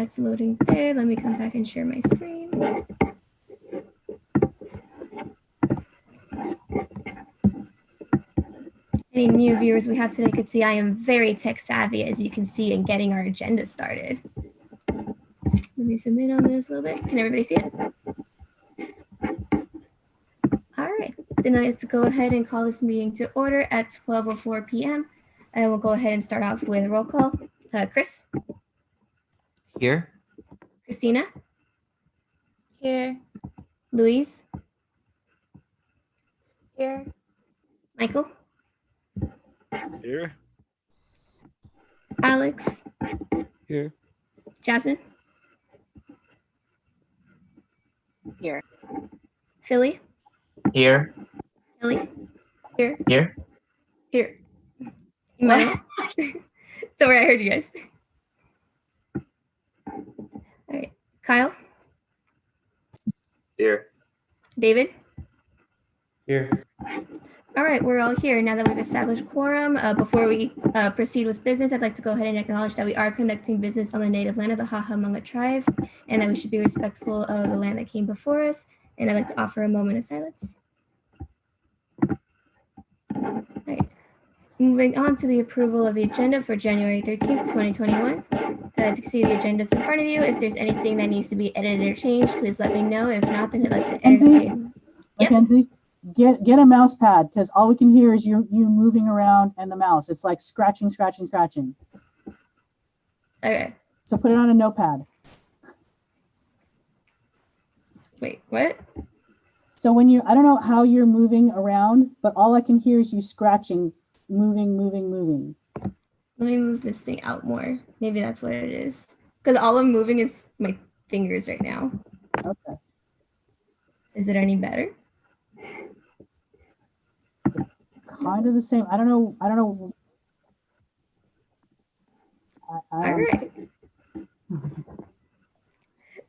that's loading there. Let me come back and share my screen. Any new viewers we have today could see I am very tech savvy, as you can see, in getting our agenda started. Let me zoom in on this a little bit. Can everybody see it? All right, then I have to go ahead and call this meeting to order at 12:04 p.m. And we'll go ahead and start off with a roll call. Chris? Here. Christina? Here. Louise? Here. Michael? Here. Alex? Here. Jasmine? Here. Philly? Here. Kelly? Here. Here. Here. Emmanuel? Don't worry, I heard you guys. All right, Kyle? Here. David? Here. All right, we're all here. Now that we've established quorum, before we proceed with business, I'd like to go ahead and acknowledge that we are conducting business on the native land of the Hahamanga tribe, and that we should be respectful of the land that came before us. And I'd like to offer a moment of silence. All right. Moving on to the approval of the agenda for January 13th, 2021. As you can see, the agenda is in front of you. If there's anything that needs to be edited or changed, please let me know. If not, then I'd like to entertain. Yep. Mackenzie, get a mouse pad, because all we can hear is you moving around and the mouse. It's like scratching. Okay. So put it on a notepad. Wait, what? So when I don't know how you're moving around, but all I can hear is you scratching, moving. Let me move this thing out more. Maybe that's what it is. Because all I'm moving is my fingers right now. Okay. Is it any better? Kind of the same. I don't know. All right.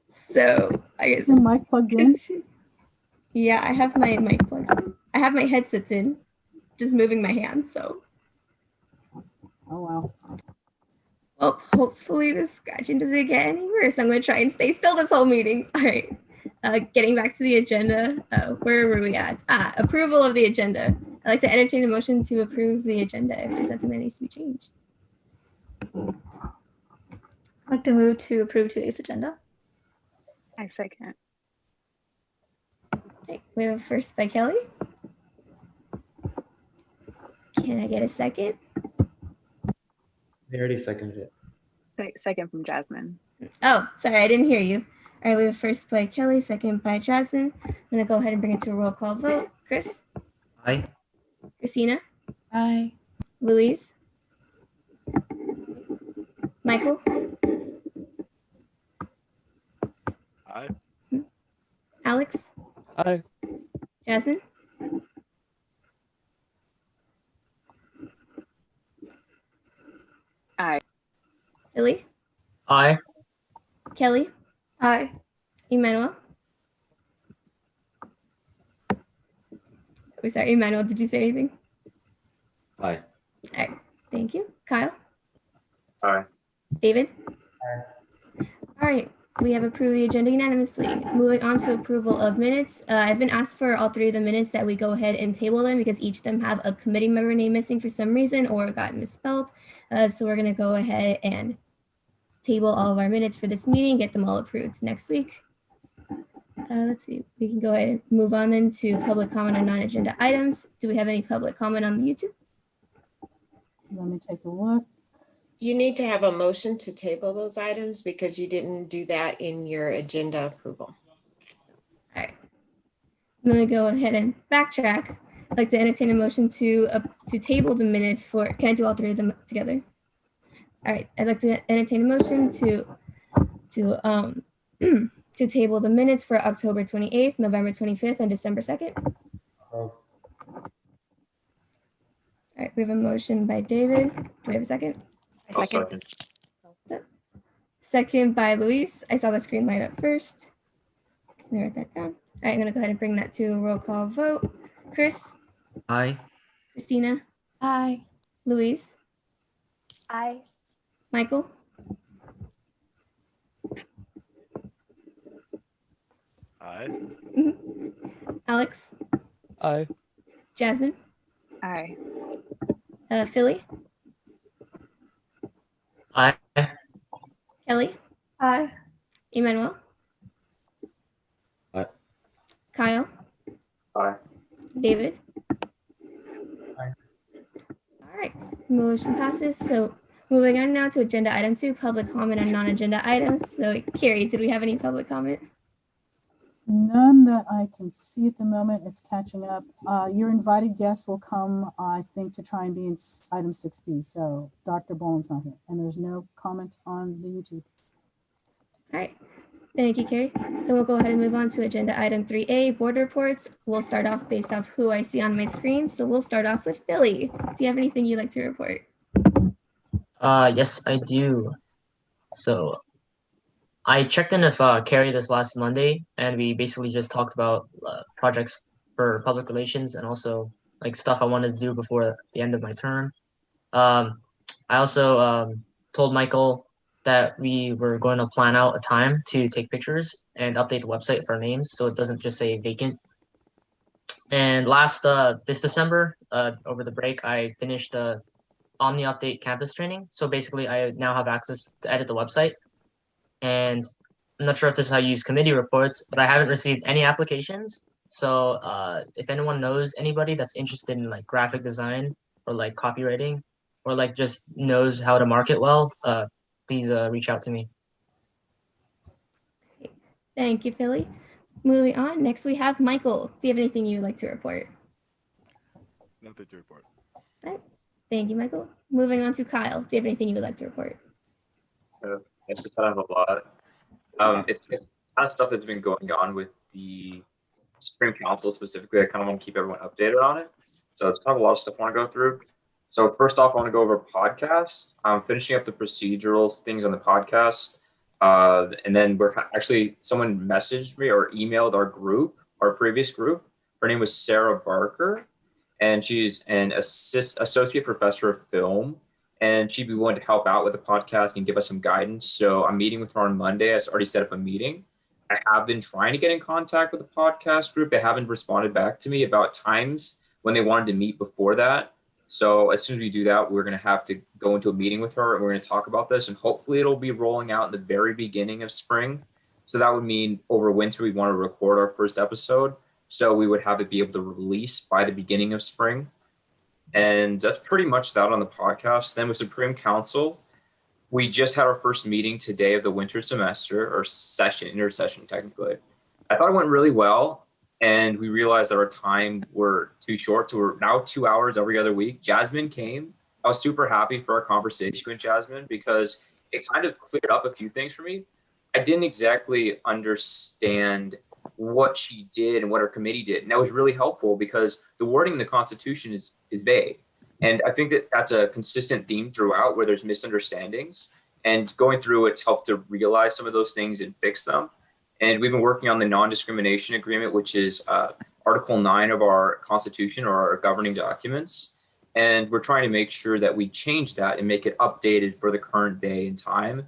So I guess. Your mic plugged in? Yeah, I have my mic plugged in. I have my headsets in, just moving my hands. So. Oh, wow. Well, hopefully the scratching doesn't get any worse. I'm going to try and stay still this whole meeting. All right. Getting back to the agenda, where were we at? Approval of the agenda. I'd like to entertain a motion to approve the agenda if there's something that needs to be changed. I'd like to move to approve today's agenda. I second. Okay, we have a first by Kelly. Can I get a second? They already seconded it. Second from Jasmine. Oh, sorry, I didn't hear you. All right, we have first by Kelly, second by Jasmine. I'm going to go ahead and bring it to a roll call vote. Chris? Aye. Christina? Aye. Louise? Michael? Aye. Alex? Aye. Jasmine? Aye. Philly? Aye. Kelly? Aye. Emmanuel? Oh, sorry, Emmanuel, did you say anything? Aye. All right, thank you. Kyle? Aye. David? Aye. All right, we have approved the agenda unanimously. Moving on to approval of minutes. I've been asked for all three of the minutes that we go ahead and table them because each of them have a committee member name missing for some reason or got misspelled. So we're gonna go ahead and table all of our minutes for this meeting, get them all approved next week. Let's see, we can go ahead and move on then to public comment on non-agenda items. Do we have any public comment on YouTube? Let me take a look. You need to have a motion to table those items because you didn't do that in your agenda approval. All right, I'm gonna go ahead and backtrack. I'd like to entertain a motion to table the minutes for, can I do all three of them together? All right, I'd like to entertain a motion to to table the minutes for October 28th, November 25th, and December 2nd. All right, we have a motion by David. Do we have a second? I second. Second by Luis. I saw the screen light up first. Let me write that down. All right, I'm gonna go ahead and bring that to a roll call vote. Chris? Aye. Christina? Aye. Louise? Aye. Michael? Aye. Alex, Aye. Jasmine, Aye. Philly, Aye. Kelly, Aye. Emmanuel, Aye. Kyle, Aye. David. Aye. All right, motion passes. So moving on now to agenda item 2, public comment on non-agenda items. So Carrie, did we have any public comment? None that I can see at the moment. It's catching up. Your invited guests will come, I think, to try and be in item 6B. So Dr. Boland's not here, and there's no comment on the YouTube. All right, thank you, Carrie. Then we'll go ahead and move on to agenda item 3A, board reports. We'll start off based off who I see on my screen. So we'll start off with Philly. Do you have anything you'd like to report? Yes, I do. So I checked in with Carrie this last Monday, and we basically just talked about projects for public relations and also like stuff I wanted to do before the end of my term. I also told Michael that we were going to plan out a time to take pictures and update the website for our names so it doesn't just say vacant. And last this December, over the break, I finished Omni Update campus training. So basically, I now have access to edit the website. And I'm not sure if this is how you use committee reports, but I haven't received any applications. So if anyone knows anybody that's interested in like graphic design or like copywriting or like just knows how to market well, please reach out to me. Thank you, Philly. Moving on, next we have Michael. Do you have anything you'd like to report? Nothing to report. All right. Thank you, Michael. Moving on to Kyle. Do you have anything you would like to report? It's just kind of a lot. It's kind of stuff that's been going on with the Supreme Council specifically. I kind of want to keep everyone updated on it. So it's kind of a lot of stuff I want to go through. So first off, I want to go over podcast. I'm finishing up the procedural things on the podcast. And then someone messaged me or emailed our previous group. Her name was Sarah Barker, and she's an associate professor of film. And she'd be willing to help out with the podcast and give us some guidance. So I'm meeting with her on Monday. I already set up a meeting. I have been trying to get in contact with the podcast group. They haven't responded back to me about times when they wanted to meet before that. So as soon as we do that, we're going to have to go into a meeting with her and we're going to talk about this. And hopefully it'll be rolling out in the very beginning of spring. So that would mean over winter, we want to record our first episode. So we would have it be able to release by the beginning of spring. And that's pretty much that on the podcast. Then with Supreme Council, we just had our first meeting today of the winter semester or intersession technically. I thought it went really well. And we realized that our time were too short. So we're now 2 hours every other week. Jasmine came. I was super happy for our conversation with Jasmine because it kind of cleared up a few things for me. I didn't exactly understand what she did and what her committee did. And that was really helpful because the wording in the Constitution is vague. And I think that that's a consistent theme throughout where there's misunderstandings. And going through it's helped to realize some of those things and fix them. And we've been working on the non-discrimination agreement, which is Article 9 of our Constitution or our governing documents. And we're trying to make sure that we change that and make it updated for the current day and time.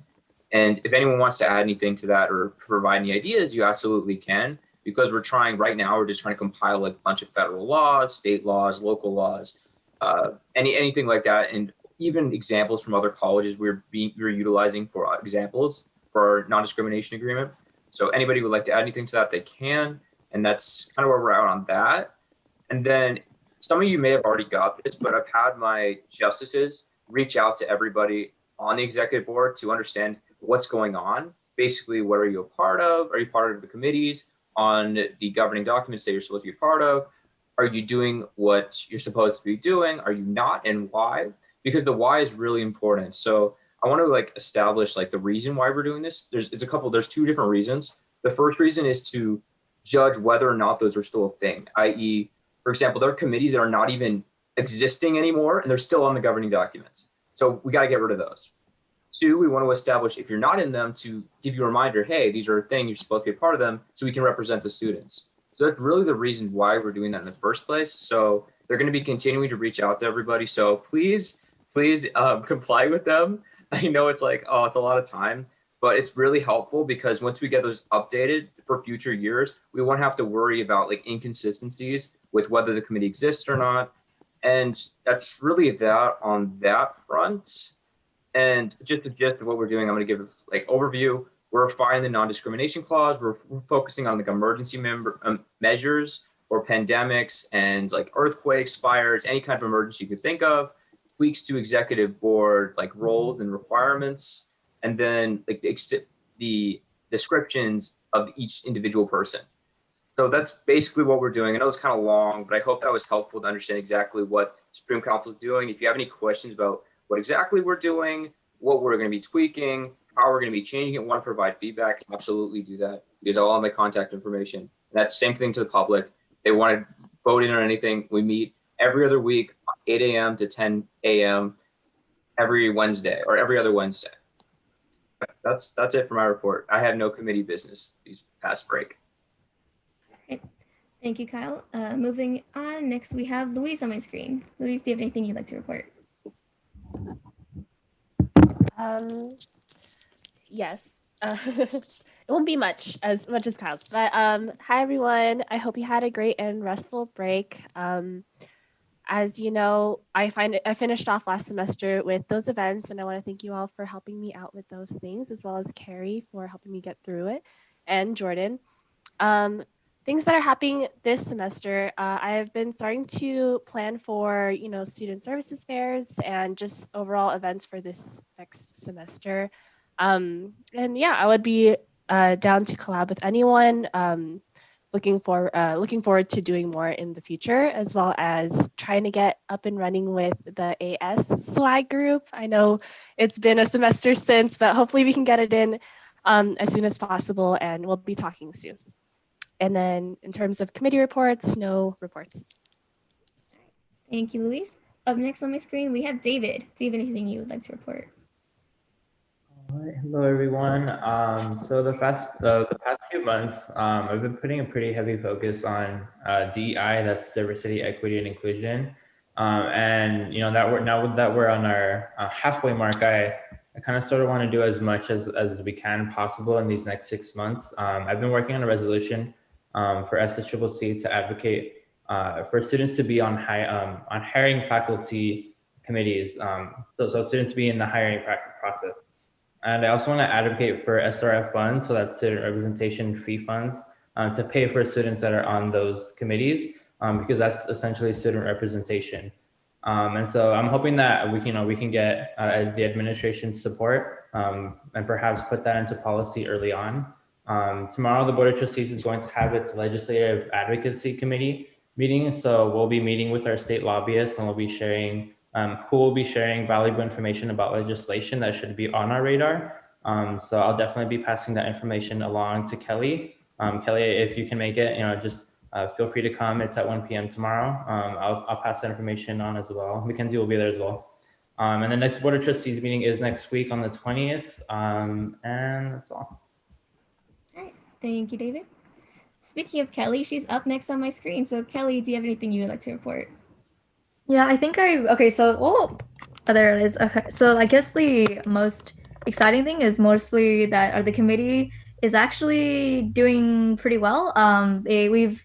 And if anyone wants to add anything to that or provide any ideas, you absolutely can, because we're just trying to compile a bunch of federal laws, state laws, local laws, anything like that. And even examples from other colleges we're utilizing for examples for our non-discrimination agreement. So anybody who would like to add anything to that, they can. And that's kind of where we're at on that. And then some of you may have already got this, but I've had my justices reach out to everybody on the executive board to understand what's going on. Basically, what are you a part of? Are you part of the committees on the governing documents that you're supposed to be a part of? Are you doing what you're supposed to be doing? Are you not, and why? Because the why is really important. So I want to establish the reason why we're doing this. There's two different reasons. The first reason is to judge whether or not those are still a thing, i.e., for example, there are committees that are not even existing anymore and they're still on the governing documents. So we got to get rid of those. Two, we want to establish if you're not in them to give you a reminder, hey, these are a thing, you're supposed to be a part of them so we can represent the students. So that's really the reason why we're doing that in the first place. So they're going to be continuing to reach out to everybody. So please comply with them. I know it's it's a lot of time, but it's really helpful because once we get those updated for future years, we won't have to worry about like inconsistencies with whether the committee exists or not. And that's really that on that front. And just the gist of what we're doing, I'm going to give this like overview. We're refining the non-discrimination clause. We're focusing on like emergency measures for pandemics and like earthquakes, fires, any kind of emergency you could think of. Tweaks to executive board like roles and requirements, and then like the descriptions of each individual person. So that's basically what we're doing. I know it's kind of long, but I hope that was helpful to understand exactly what Supreme Council is doing. If you have any questions about what exactly we're doing, what we're going to be tweaking, how we're going to be changing it, want to provide feedback, absolutely do that because I'll have my contact information. And that's the same thing to the public. They want to vote in on anything. We meet every other week, 8 a.m. to 10 a.m. every Wednesday or every other Wednesday. That's it for my report. I have no committee business these past break. Okay. Thank you, Kyle. Moving on, next we have Louise on my screen. Louise, do you have anything you'd like to report? Yes. It won't be much as Kyle's, but hi everyone. I hope you had a great and restful break. As you know, I finished off last semester with those events, and I want to thank you all for helping me out with those things, as well as Carrie for helping me get through it, and Jordan. Things that are happening this semester, I've been starting to plan for, student services fairs and just overall events for this next semester. And yeah, I would be down to collab with anyone. Looking forward to doing more in the future, as well as trying to get up and running with the AS swag group. I know it's been a semester since, but hopefully we can get it in as soon as possible, and we'll be talking soon. And then in terms of committee reports, no reports. Thank you, Louise. Up next on my screen, we have David. Do you have anything you would like to report? All right. Hello, everyone. So the past few months, I've been putting a pretty heavy focus on DEI, that's diversity, equity, and inclusion. And now that we're on our halfway mark, I kind of sort of want to do as much as we can possible in these next 6 months. I've been working on a resolution for SSCCC to advocate for students to be on hiring faculty committees. So students to be in the hiring process. And I also want to advocate for SRF funds, so that's student representation fee funds, to pay for students that are on those committees, because that's essentially student representation. And so I'm hoping that we can get the administration's support and perhaps put that into policy early on. Tomorrow, the Board of Trustees is going to have its Legislative Advocacy Committee meeting. So we'll be meeting with our state lobbyists, and we'll be sharing who will be sharing valuable information about legislation that should be on our radar. So I'll definitely be passing that information along to Kelly. Kelly, if you can make it, just feel free to come. It's at 1 p.m. tomorrow. I'll pass that information on as well. Mackenzie will be there as well. And the next Board of Trustees meeting is next week on the 20th. And that's all. All right. Thank you, David. Speaking of Kelly, she's up next on my screen. So Kelly, do you have anything you would like to report? Yeah, I think there it is. Okay, so I guess the most exciting thing is mostly that the committee is actually doing pretty well. We've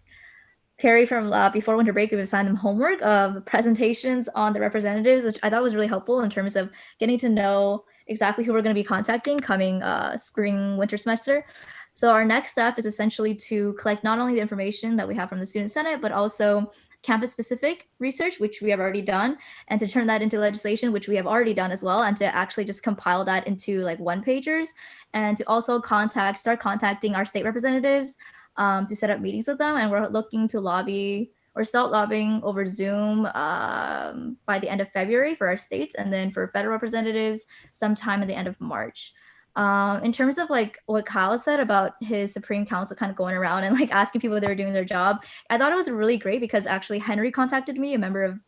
Carrie from before winter break, we've assigned them homework of presentations on the representatives, which I thought was really helpful in terms of getting to know exactly who we're going to be contacting coming spring winter semester. So our next step is essentially to collect not only the information that we have from the Student Senate, but also campus-specific research, which we have already done, and to turn that into legislation, which we have already done as well, and to actually just compile that into like one-pagers, and to also start contacting our state representatives to set up meetings with them. And we're looking to start lobbying over Zoom by the end of February for our states, and then for federal representatives sometime at the end of March. In terms of like what Kyle said about his Supreme Council kind of going around and like asking people if they were doing their job, I thought it was really great because actually Henry contacted me, a member of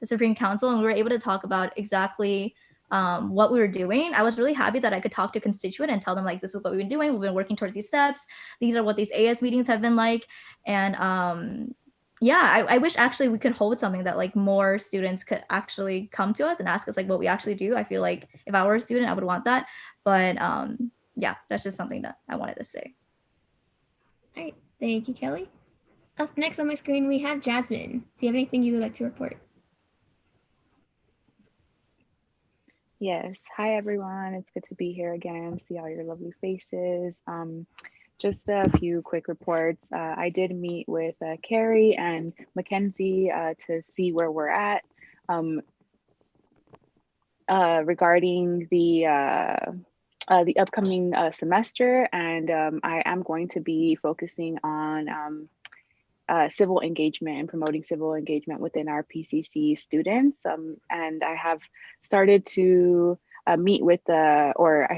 the Supreme Council, and we were able to talk about exactly what we were doing. I was really happy that I could talk to a constituent and tell them like, this is what we've been doing. We've been working towards these steps. These are what these AS meetings have been like. And yeah, I wish actually we could hold something that like more students could actually come to us and ask us like what we actually do. I feel like if I were a student, I would want that. But yeah, that's just something that I wanted to say. All right, thank you, Kelly. Up next on my screen, we have Jasmine. Do you have anything you would like to report? Yes. Hi, everyone. It's good to be here again, see all your lovely faces. Just a few quick reports. I did meet with Carrie and Mackenzie to see where we're at regarding the upcoming semester, and I am going to be focusing on civil engagement and promoting civil engagement within our PCC students. And I have started to I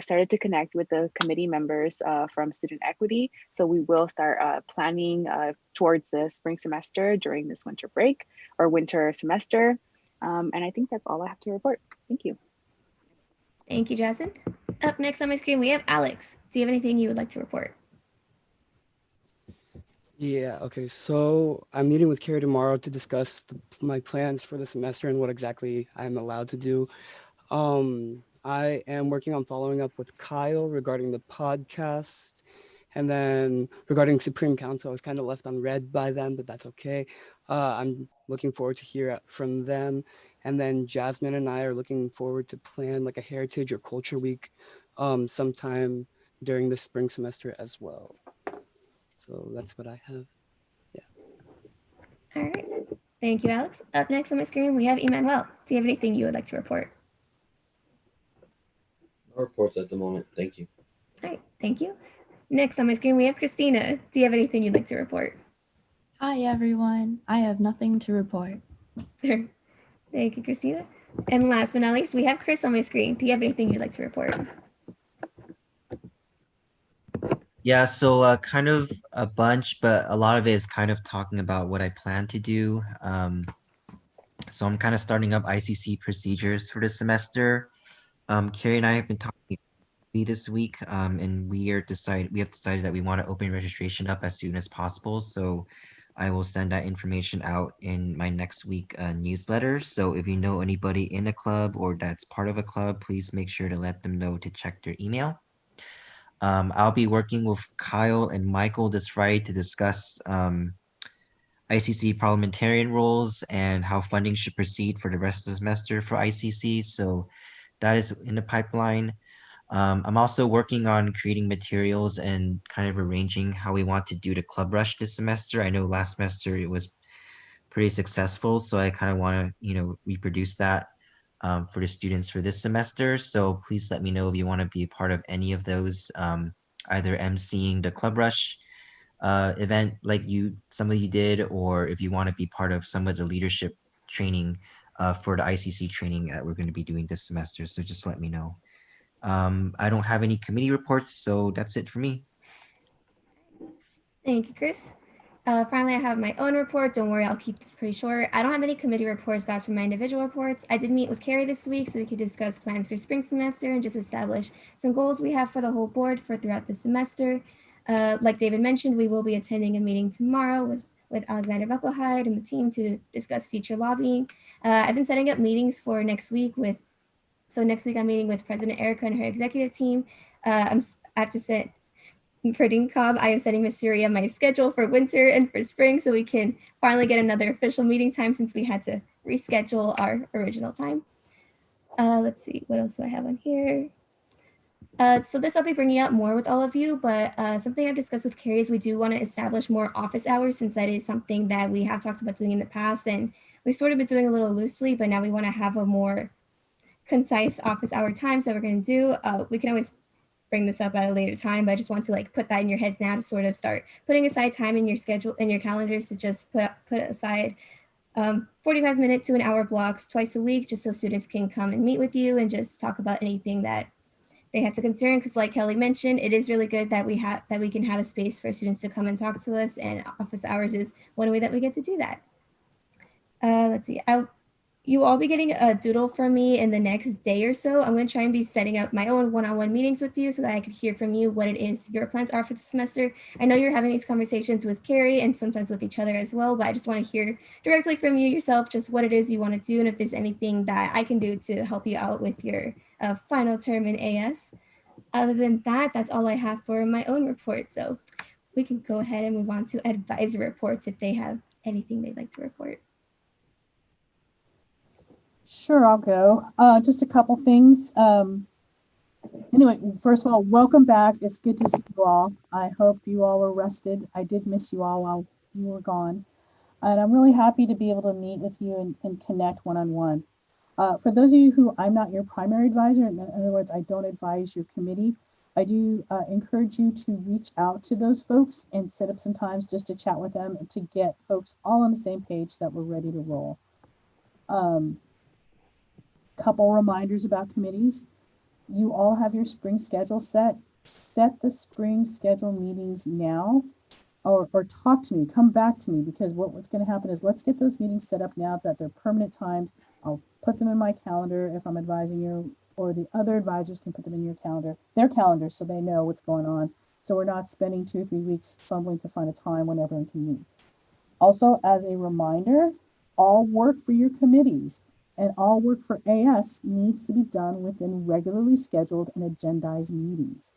started to connect with the committee members from Student Equity. So we will start planning towards the spring semester during this winter break or winter semester. And I think that's all I have to report. Thank you. Thank you, Jasmine. Up next on my screen, we have Alex. Do you have anything you would like to report? Yeah, okay. So I'm meeting with Carrie tomorrow to discuss my plans for the semester and what exactly I'm allowed to do. I am working on following up with Kyle regarding the podcast. And then regarding Supreme Council, I was kind of left on red by them, but that's okay. I'm looking forward to hear from them. And then Jasmine and I are looking forward to plan like a heritage or culture week sometime during the spring semester as well. So that's what I have. All right. Thank you, Alex. Up next on my screen, we have Emmanuel. Do you have anything you would like to report? No reports at the moment. Thank you. All right. Thank you. Next on my screen, we have Christina. Do you have anything you'd like to report? Hi, everyone. I have nothing to report. Thank you, Christina. And last but not least, we have Chris on my screen. Do you have anything you'd like to report? Yeah, so kind of a bunch, but a lot of it is kind of talking about what I plan to do. So I'm kind of starting up ICC procedures for this semester. Carrie and I have been talking this week, and we have decided that we want to open registration up as soon as possible. So I will send that information out in my next week newsletter. So if you know anybody in a club or that's part of a club, please make sure to let them know to check their email. I'll be working with Kyle and Michael this Friday to discuss ICC parliamentarian roles and how funding should proceed for the rest of the semester for ICC. So that is in the pipeline. I'm also working on creating materials and kind of arranging how we want to do the club rush this semester. I know last semester it was pretty successful, so I kind of want to, reproduce that for the students for this semester. So please let me know if you want to be a part of any of those, either emceeing the club rush event like some of you did, or if you want to be part of some of the leadership training for the ICC training that we're going to be doing this semester. So just let me know. I don't have any committee reports, so that's it for me. Thank you, Chris. Finally, I have my own report. Don't worry, I'll keep this pretty short. I don't have any committee reports, but as for my individual reports, I did meet with Carrie this week so we could discuss plans for spring semester and just establish some goals we have for the whole board for throughout the semester. Like David mentioned, we will be attending a meeting tomorrow with Alexander Buckelhide and the team to discuss future lobbying. I've been setting up meetings for next week so next week I'm meeting with President Erica and her executive team. I have to sit for Dean Cobb. I am setting Miss Syria my schedule for winter and for spring so we can finally get another official meeting time since we had to reschedule our original time. Let's see, what else do I have on here? So this I'll be bringing up more with all of you, but something I've discussed with Carrie is we do want to establish more office hours since that is something that we have talked about doing in the past and we've sort of been doing a little loosely, but now we want to have a more concise office hour times that we're going to do. We can always bring this up at a later time, but I just want to put that in your heads now to sort of start putting aside time in your schedule, in your calendars to just put aside 45-minute to an hour blocks twice a week, just so students can come and meet with you and just talk about anything that they have to concern. Because like Kelly mentioned, it is really good that we can have a space for students to come and talk to us, and office hours is one way that we get to do that. Let's see. You will all be getting a doodle from me in the next day or so. I'm going to try and be setting up my own one-on-one meetings with you so that I can hear from you what it is your plans are for the semester. I know you're having these conversations with Carrie and sometimes with each other as well, but I just want to hear directly from you yourself just what it is you want to do and if there's anything that I can do to help you out with your final term in AS. Other than that, that's all I have for my own report. So we can go ahead and move on to advisor reports if they have anything they'd like to report. Sure, I'll go. Just a couple things. Anyway, first of all, welcome back. It's good to see you all. I hope you all were rested. I did miss you all while you were gone. And I'm really happy to be able to meet with you and connect one-on-one. For those of you who I'm not your primary advisor, in other words, I don't advise your committee, I do encourage you to reach out to those folks and set up some times just to chat with them and to get folks all on the same page that we're ready to roll. Couple reminders about committees. You all have your spring schedule set. Set the spring schedule meetings now, or talk to me, come back to me, because what's going to happen is let's get those meetings set up now that they're permanent times. I'll put them in my calendar if I'm advising you, or the other advisors can put them in your calendar, their calendar, so they know what's going on. So we're not spending 2 or 3 weeks fumbling to find a time when everyone can meet. Also, as a reminder, all work for your committees and all work for AS needs to be done within regularly scheduled and agendized meetings.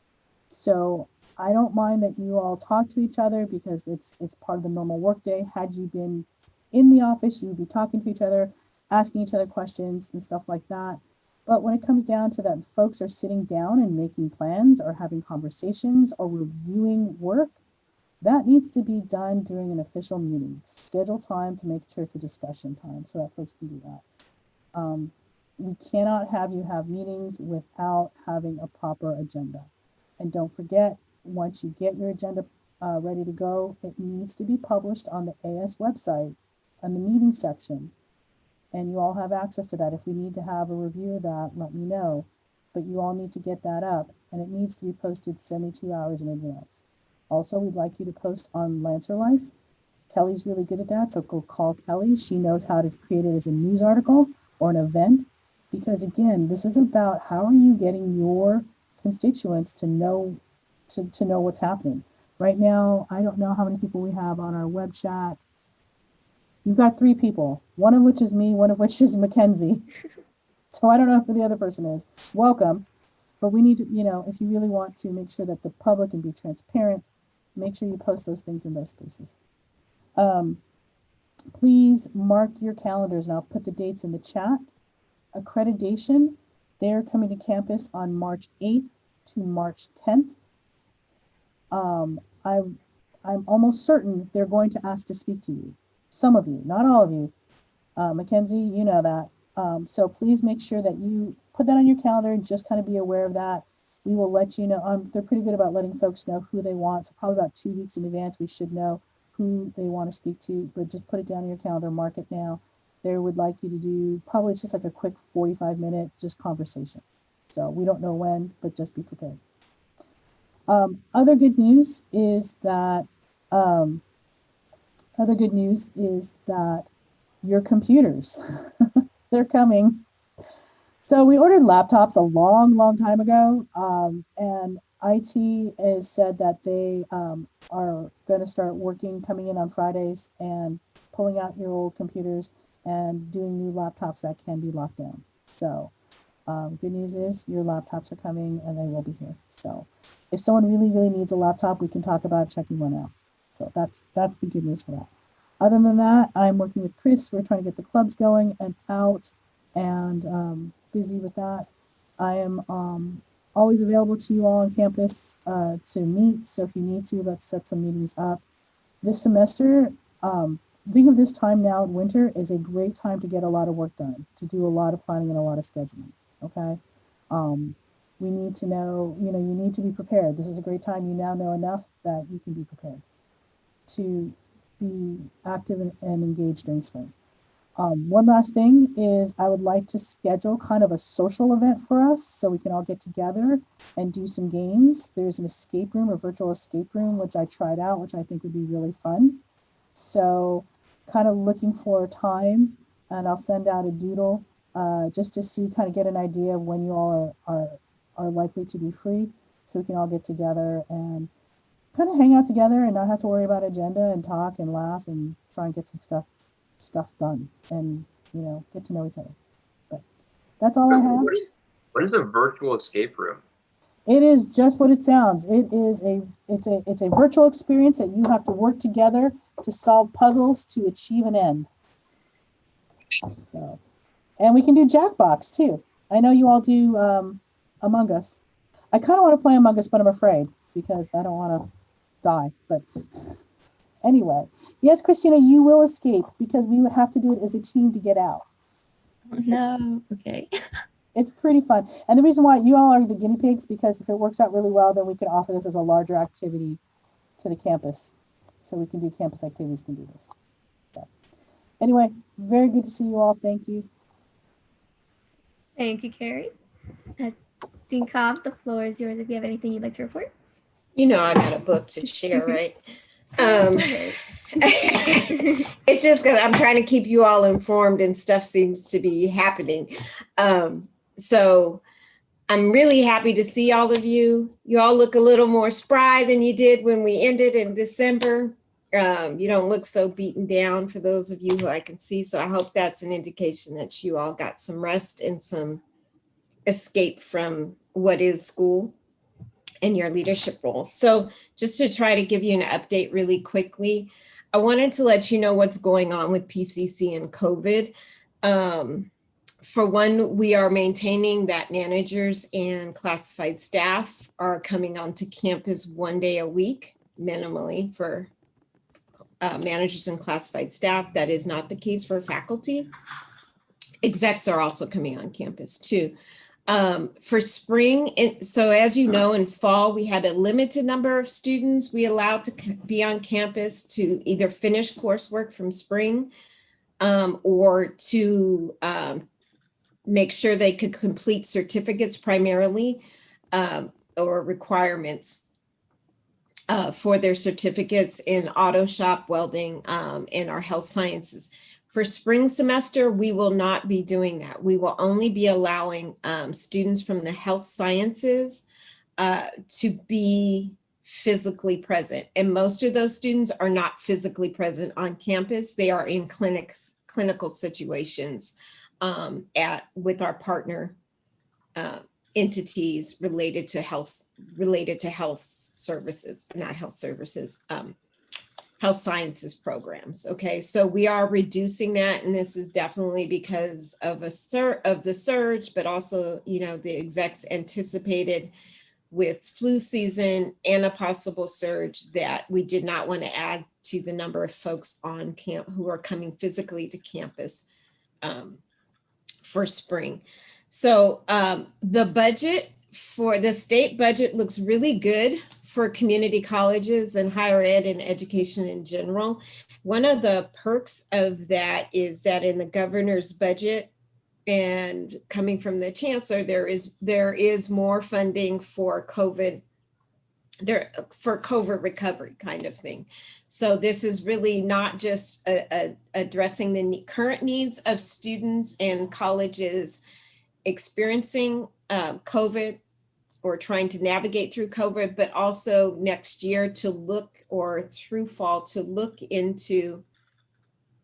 So I don't mind that you all talk to each other because it's part of the normal workday. Had you been in the office, you would be talking to each other, asking each other questions and stuff like that. But when it comes down to that, folks are sitting down and making plans or having conversations or reviewing work, that needs to be done during an official meeting. Schedule time to make sure it's a discussion time so that folks can do that. We cannot have you have meetings without having a proper agenda. And don't forget, once you get your agenda ready to go, it needs to be published on the AS website on the meeting section. And you all have access to that. If we need to have a review of that, let me know. But you all need to get that up, and it needs to be posted 72 hours in advance. Also, we'd like you to post on Lancer Life. Kelly's really good at that, so go call Kelly. She knows how to create it as a news article or an event. Because again, this is about how are you getting your constituents to know what's happening. Right now, I don't know how many people we have on our web chat. You've got 3 people, one of which is me, one of which is Mackenzie. So I don't know who the other person is. Welcome. But we need to, if you really want to make sure that the public can be transparent, make sure you post those things in those spaces. Please mark your calendars, and I'll put the dates in the chat. Accreditation, they're coming to campus on March 8th to March 10th. I'm almost certain they're going to ask to speak to you. Some of you, not all of you. Mackenzie, you know that. So please make sure that you put that on your calendar and just kind of be aware of that. We will let you know. They're pretty good about letting folks know who they want. So probably about 2 weeks in advance, we should know who they want to speak to, but just put it down in your calendar, mark it now. They would like you to do probably just like a quick 45-minute just conversation. So we don't know when, but just be prepared. Other good news is that your computers, they're coming. So we ordered laptops a long time ago, and IT has said that they are going to start coming in on Fridays and pulling out your old computers and doing new laptops that can be locked down. So good news is your laptops are coming and they will be here. So if someone really needs a laptop, we can talk about checking one out. So that's the good news for that. Other than that, I'm working with Chris. We're trying to get the clubs going and out, and busy with that. I am always available to you all on campus to meet. So if you need to, let's set some meetings up. This semester, think of this time now in winter is a great time to get a lot of work done, to do a lot of planning and a lot of scheduling, okay? We need to know, you need to be prepared. This is a great time. You now know enough that you can be prepared to be active and engaged during spring. One last thing is I would like to schedule kind of a social event for us so we can all get together and do some games. There's an escape room, a virtual escape room, which I tried out, which I think would be really fun. So kind of looking for a time, and I'll send out a doodle just to see, kind of get an idea of when you all are likely to be free, so we can all get together and kind of hang out together and not have to worry about agenda and talk and laugh and try and get some stuff done and get to know each other. But that's all I have. What is a virtual escape room? It is just what it sounds. It's a virtual experience that you have to work together to solve puzzles to achieve an end. So, and we can do Jackbox too. I know you all do Among Us. I kind of want to play Among Us, but I'm afraid because I don't want to die. But anyway, yes, Christina, you will escape because we would have to do it as a team to get out. No, okay. It's pretty fun. And the reason why you all are the guinea pigs, because if it works out really well, then we can offer this as a larger activity to the campus. So we can do campus activities, can do this. So, anyway, very good to see you all. Thank you. Thank you, Carrie. Dean Cobb, the floor is yours if you have anything you'd like to report. You know I got a book to share, right? It's just because I'm trying to keep you all informed and stuff seems to be happening. So I'm really happy to see all of you. You all look a little more spry than you did when we ended in December. You don't look so beaten down for those of you who I can see. So I hope that's an indication that you all got some rest and some escape from what is school and your leadership role. So just to try to give you an update really quickly, I wanted to let you know what's going on with PCC and COVID. For one, we are maintaining that managers and classified staff are coming onto campus 1 day a week, minimally for managers and classified staff. That is not the case for faculty. Execs are also coming on campus too. For spring, so as you know, in fall, we had a limited number of students we allowed to be on campus to either finish coursework from spring or to make sure they could complete certificates primarily or requirements for their certificates in auto shop, welding, and our health sciences. For spring semester, we will not be doing that. We will only be allowing students from the health sciences to be physically present. And most of those students are not physically present on campus. They are in clinical situations with our partner entities related to health services, not health services, health sciences programs. Okay, so we are reducing that, and this is definitely because of the surge, but also, you know, the execs anticipated with flu season and a possible surge that we did not want to add to the number of folks on camp who are coming physically to campus for spring. So the budget for the state budget looks really good for community colleges and higher ed and education in general. One of the perks of that is that in the governor's budget and coming from the chancellor, there is more funding for COVID recovery kind of thing. So this is really not just addressing the current needs of students and colleges experiencing COVID or trying to navigate through COVID, but also next year to look, or through fall, to look into,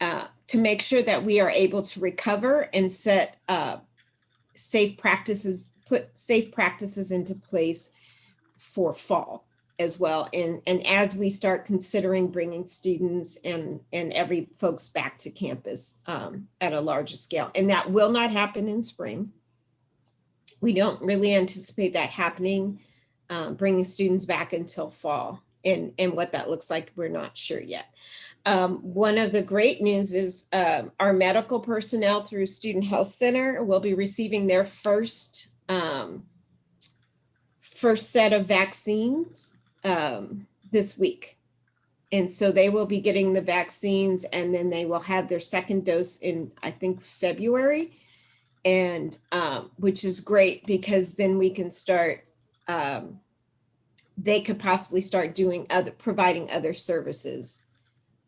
to make sure that we are able to recover and set safe practices, put safe practices into place for fall as well. And as we start considering bringing students and every folks back to campus at a larger scale. And that will not happen in spring. We don't really anticipate that happening, bringing students back until fall. And what that looks like, we're not sure yet. One of the great news is our medical personnel through Student Health Center will be receiving their first set of vaccines this week. And so they will be getting the vaccines, and then they will have their second dose in, I think, February. And which is great, because then we can start, they could possibly start doing providing other services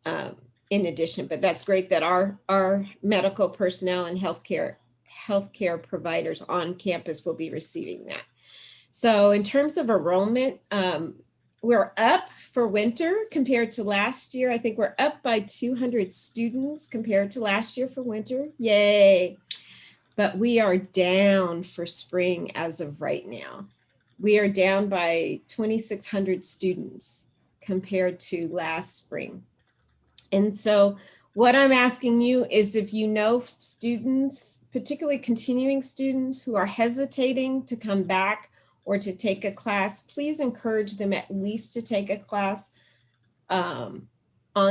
in addition. But that's great that our medical personnel and healthcare providers on campus will be receiving that. So in terms of enrollment, we're up for winter compared to last year. I think we're up by 200 students compared to last year for winter. Yay. But we are down for spring as of right now. we are down by 2,600 students compared to last spring. And so what I'm asking you is if you know students, particularly continuing students who are hesitating to come back or to take a class, please encourage them at least to take a class on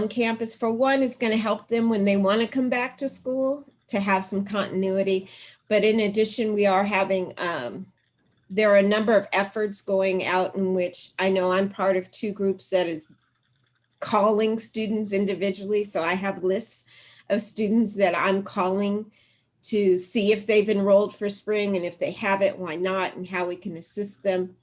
campus. For one, it's going to help them when they want to come back to school to have some continuity. But in addition, we are having, there are a number of efforts going out in which I know I'm part of 2 groups that is calling students individually. So I have lists of students that I'm calling to see if they've enrolled for spring, and if they haven't, why not, and how we can assist them.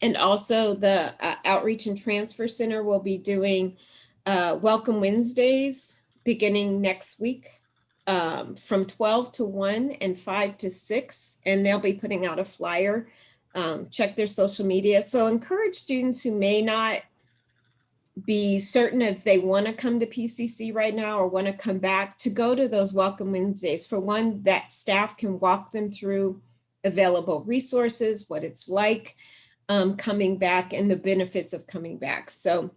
And also the Outreach and Transfer Center will be doing Welcome Wednesdays beginning next week from 12 to 1 and 5 to 6. And they'll be putting out a flyer. Check their social media. So encourage students who may not be certain if they want to come to PCC right now or want to come back to go to those Welcome Wednesdays. For one, that staff can walk them through available resources, what it's like coming back, and the benefits of coming back. So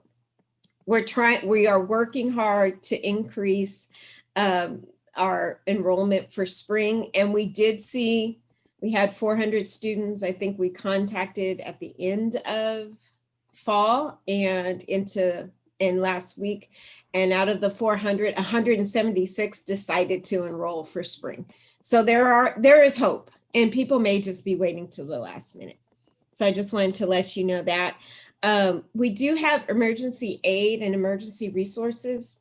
we are working hard to increase our enrollment for spring. And we did see, we had 400 students, I think we contacted at the end of fall and last week. And out of the 400, 176 decided to enroll for spring. So there is hope, and people may just be waiting till the last minute. So I just wanted to let you know that. We do have emergency aid and emergency resources.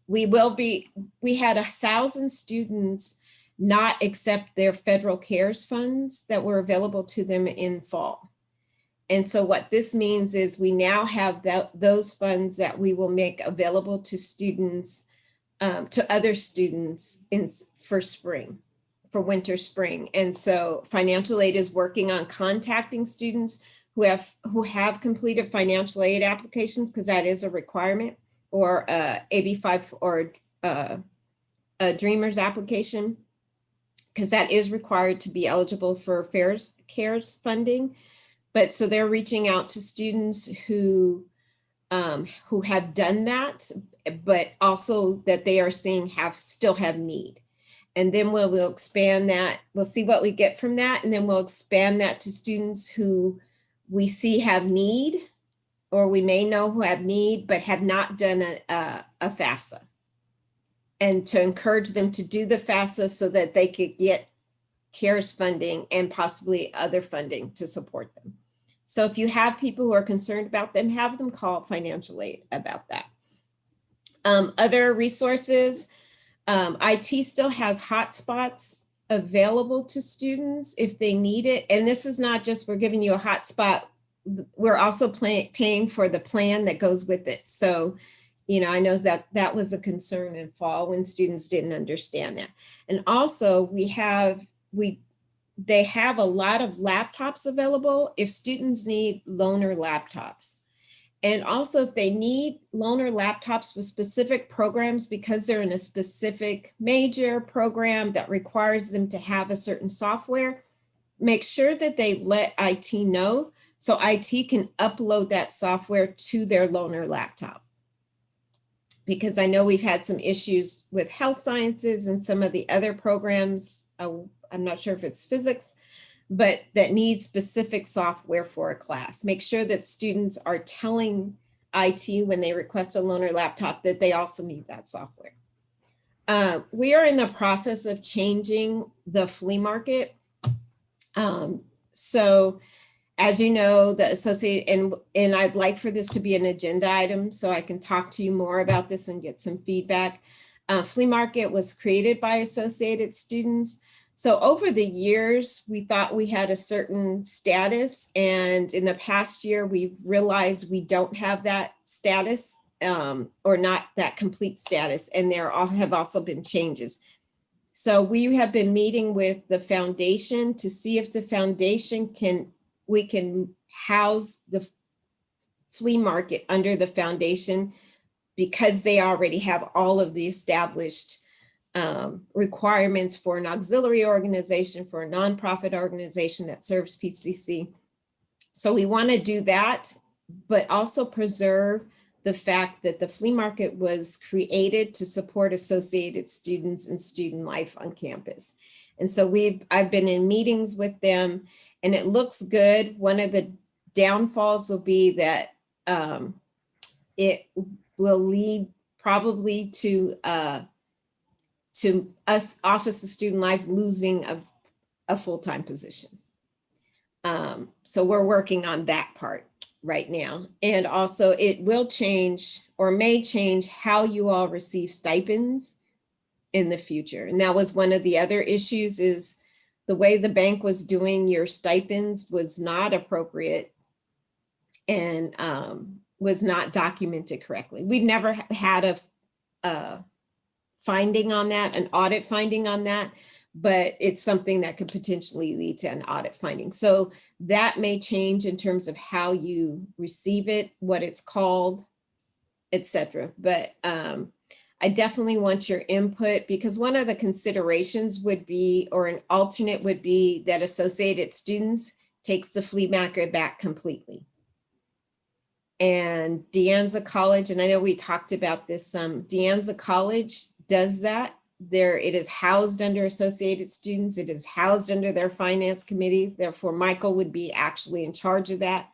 We had 1,000 students not accept their federal CARES funds that were available to them in fall. And so what this means is we now have those funds that we will make available to students, to other students for spring, for winter, spring. And so financial aid is working on contacting students who have completed financial aid applications, because that is a requirement, or AB5 or a Dreamers application, because that is required to be eligible for CARES funding. But so they're reaching out to students who have done that, but also that they are seeing still have need. And then we'll expand that. We'll see what we get from that. And then we'll expand that to students who we see have need, or we may know who have need, but have not done a FAFSA. And to encourage them to do the FAFSA so that they could get CARES funding and possibly other funding to support them. So if you have people who are concerned about them, have them call financial aid about that. Other resources, IT still has hotspots available to students if they need it. And this is not just we're giving you a hotspot, we're also paying for the plan that goes with it. So, you know, I know that was a concern in fall when students didn't understand that. And also they have a lot of laptops available if students need loaner laptops. And also if they need loaner laptops with specific programs, because they're in a specific major program that requires them to have a certain software, make sure that they let IT know so IT can upload that software to their loaner laptop. Because I know we've had some issues with health sciences and some of the other programs. I'm not sure if it's physics, but that needs specific software for a class. Make sure that students are telling IT when they request a loaner laptop that they also need that software. We are in the process of changing the flea market. So as you know, the Associated, and I'd like for this to be an agenda item so I can talk to you more about this and get some feedback. Flea market was created by Associated students. So over the years, we thought we had a certain status, and in the past year, we've realized we don't have that status or not that complete status, and there have also been changes. So we have been meeting with the foundation to see if the foundation we can house the flea market under the foundation, because they already have all of the established requirements for an auxiliary organization, for a nonprofit organization that serves PCC. So we want to do that, but also preserve the fact that the flea market was created to support associated students and student life on campus. And so I've been in meetings with them, and it looks good. One of the downfalls will be that it will lead probably to us Office of Student Life losing a full-time position. So we're working on that part right now. And also it will change or may change how you all receive stipends in the future. And that was one of the other issues, is the way the bank was doing your stipends was not appropriate and was not documented correctly. We've never had a finding on that, an audit finding on that, but it's something that could potentially lead to an audit finding. So that may change in terms of how you receive it, what it's called, etc. But I definitely want your input, because one of the considerations would be, or an alternate would be, that Associated Students takes the flea market back completely. And De Anza College, and I know we talked about this, De Anza College does that. It is housed under Associated Students. It is housed under their finance committee. Therefore, Michael would be actually in charge of that.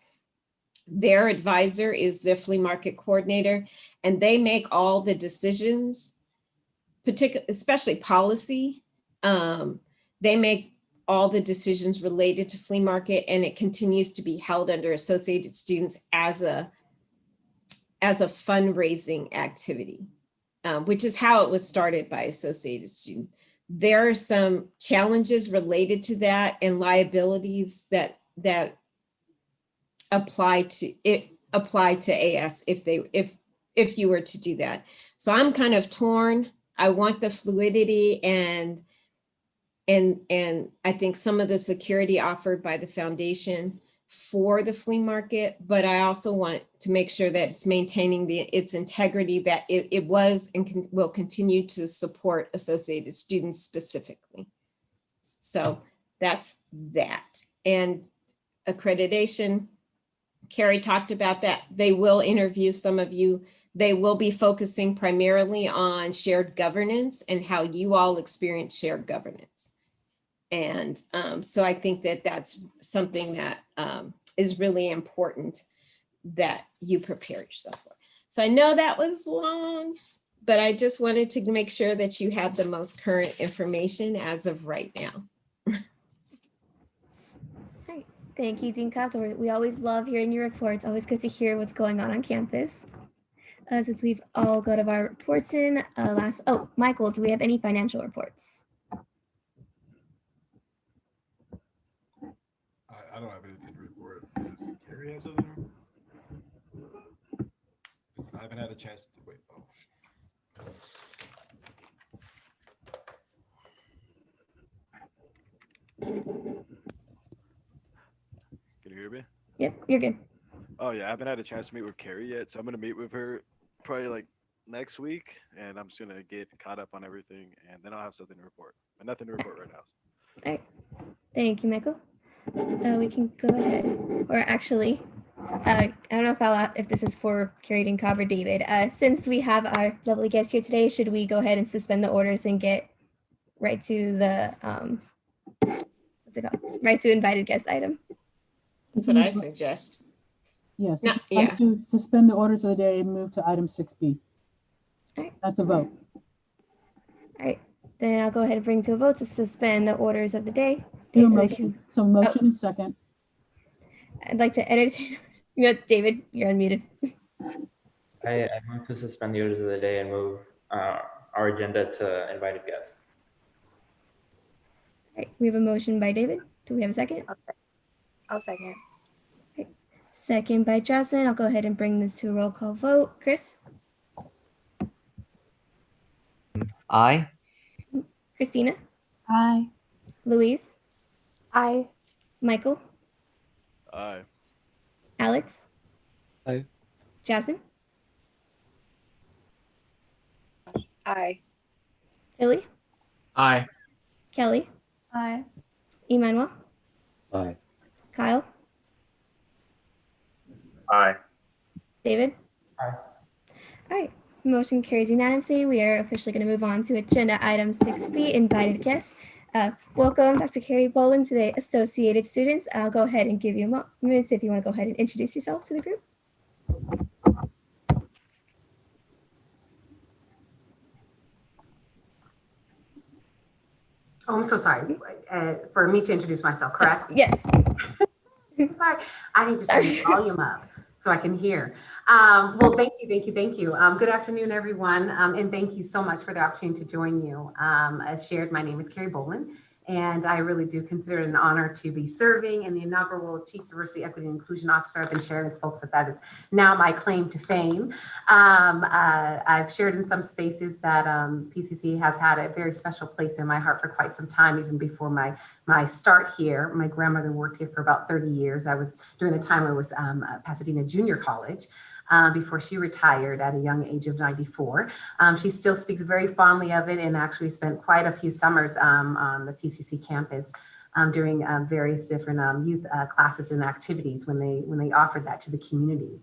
Their advisor is their flea market coordinator, and they make all the decisions, especially policy. They make all the decisions related to flea market, and it continues to be held under Associated Students as a fundraising activity. Which is how it was started by Associated Students. There are some challenges related to that and liabilities that apply to AS if you were to do that. So I'm kind of torn. I want the fluidity and I think some of the security offered by the foundation for the flea market, but I also want to make sure that it's maintaining its integrity, that it was and will continue to support Associated Students specifically. So that's that. And accreditation, Carrie talked about that. They will interview some of you. They will be focusing primarily on shared governance and how you all experience shared governance. And so I think that that's something that is really important that you prepare yourself for. So I know that was long, but I just wanted to make sure that you had the most current information as of right now. Great. Thank you, Dean Coptor. We always love hearing your reports. Always good to hear what's going on campus. Since we've all got our reports in, Michael, do we have any financial reports? I don't have anything to report. Does Carrie have something? I haven't had a chance to wait. Oh. Can you hear me? Yep, you're good. Oh yeah, I haven't had a chance to meet with Carrie yet, so I'm gonna meet with her probably like next week, and I'm just gonna get caught up on everything, and then I'll have something to report. But nothing to report right now. All right. Thank you, Michael. We can go ahead, or actually, I don't know if this is for Carrie and Cobb or David. Since we have our lovely guest here today, should we go ahead and suspend the orders and get right to the what's it called? Right to invited guest item. That's what I suggest. Yes. No, Yeah. Like to suspend the orders of the day and move to item 6B. All right. That's a vote. All right. Then I'll go ahead and bring to a vote to suspend the orders of the day. Do a motion. So motion and second. I'd like to entertain. David, you're unmuted. I move to suspend the orders of the day and move our agenda to invited guests. All right. We have a motion by David. Do we have a second? I'll second. Okay. Second by Jasmine. I'll go ahead and bring this to a roll call vote. Chris? Aye. Christina? Aye. Louise? Aye. Michael? Aye. Alex? Aye. Jasmine? Aye. Philly? Aye. Kelly? Aye. Emmanuel? Aye. Kyle? Aye. David? Aye. All right, motion carries unanimously. We are officially going to move on to agenda item 6B, invited guests. Welcome Dr. Carrie Boland to the Associated Students. I'll go ahead and give you a minute if you want to go ahead and introduce yourself to the group. Oh, I'm so sorry. For me to introduce myself, correct? Yes. Sorry, I need to turn the volume up so I can hear. Well, thank you. Good afternoon, everyone, and thank you so much for the opportunity to join you. As shared, my name is Carrie Boland, and I really do consider it an honor to be serving in the inaugural Chief Diversity, Equity, and Inclusion Officer. I've been sharing with folks that is now my claim to fame. I've shared in some spaces that PCC has had a very special place in my heart for quite some time, even before my start here. My grandmother worked here for about 30 years. I was during the time I was at Pasadena Junior College. Before she retired at a young age of 94. She still speaks very fondly of it and actually spent quite a few summers on the PCC campus during various different youth classes and activities when they offered that to the community.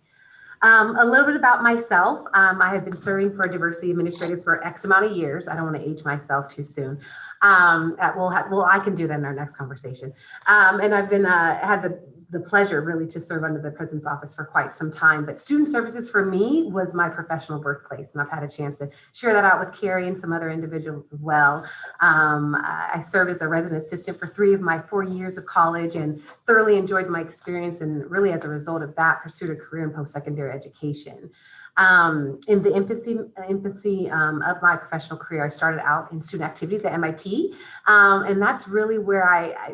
A little bit about myself. I have been serving for a diversity administrator for X amount of years. I don't want to age myself too soon. Well, I can do that in our next conversation. And I've been had the pleasure really to serve under the president's office for quite some time. But student services for me was my professional birthplace. And I've had a chance to share that out with Carrie and some other individuals as well. I served as a resident assistant for 3 of my 4 years of college and thoroughly enjoyed my experience. And really as a result of that, pursued a career in post-secondary education. In the infancy of my professional career, I started out in student activities at MIT. And that's really where I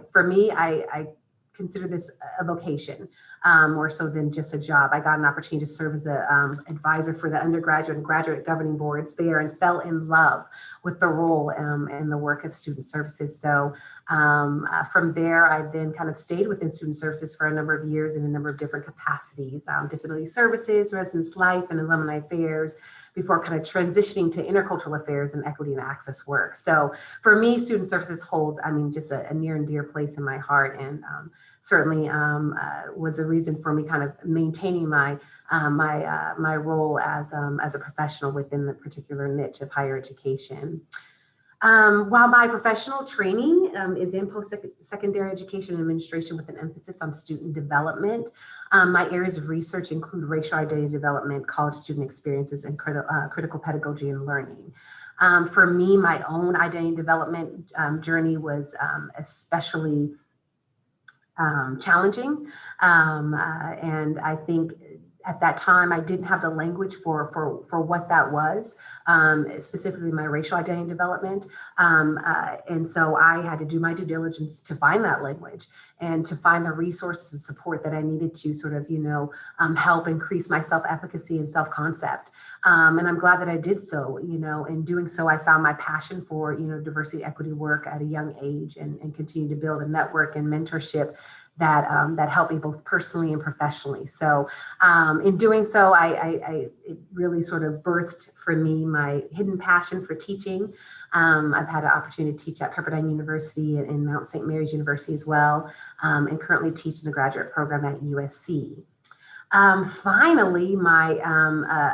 consider this a vocation, more so than just a job. I got an opportunity to serve as the advisor for the undergraduate and graduate governing boards there and fell in love with the role and the work of student services. So from there, I then kind of stayed within student services for a number of years in a number of different capacities, disability services, residence life, and alumni affairs, before kind of transitioning to intercultural affairs and equity and access work. So for me, student services holds, just a near and dear place in my heart, and certainly was the reason for me kind of maintaining my my role as a professional within the particular niche of higher education. While my professional training is in post-secondary education administration with an emphasis on student development, my areas of research include racial identity development, college student experiences, and critical pedagogy and learning. For me, my own identity development journey was especially challenging. And I think at that time, I didn't have the language for what that was, specifically my racial identity development. And so I had to do my due diligence to find that language and to find the resources and support that I needed to sort of, help increase my self-efficacy and self-concept. And I'm glad that I did so, in doing so, I found my passion for, diversity, equity work at a young age and continue to build a network and mentorship that helped me both personally and professionally. So in doing so, it really sort of birthed for me my hidden passion for teaching. I've had an opportunity to teach at Pepperdine University and Mount St. Mary's University as well, and currently teach in the graduate program at USC. Finally, my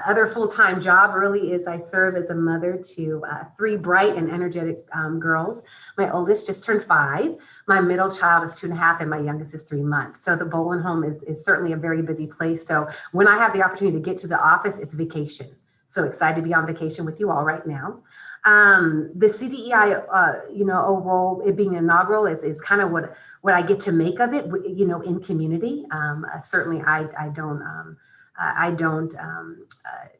other full-time job really is I serve as a mother to 3 bright and energetic girls. My oldest just turned 5. My middle child is 2.5, and my youngest is 3 months. So the Boland home is certainly a very busy place. So when I have the opportunity to get to the office, it's vacation. So excited to be on vacation with you all right now. The CDEI, role, it being inaugural, is kind of what I get to make of it, in community. Certainly, I don't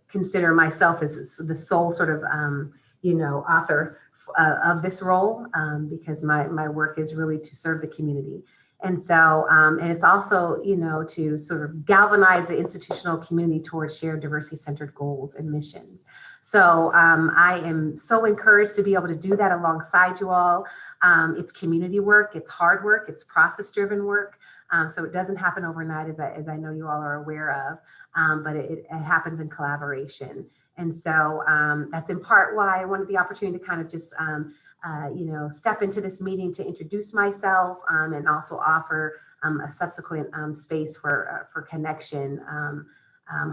consider myself as the sole sort of, author of this role, because my work is really to serve the community. And so, and it's also, to sort of galvanize the institutional community towards shared diversity-centered goals and missions. So I am so encouraged to be able to do that alongside you all. It's community work, it's hard work, it's process-driven work. So it doesn't happen overnight, as I know you all are aware of, but it happens in collaboration. And so that's in part why I wanted the opportunity to kind of just step into this meeting to introduce myself and also offer a subsequent space for connection,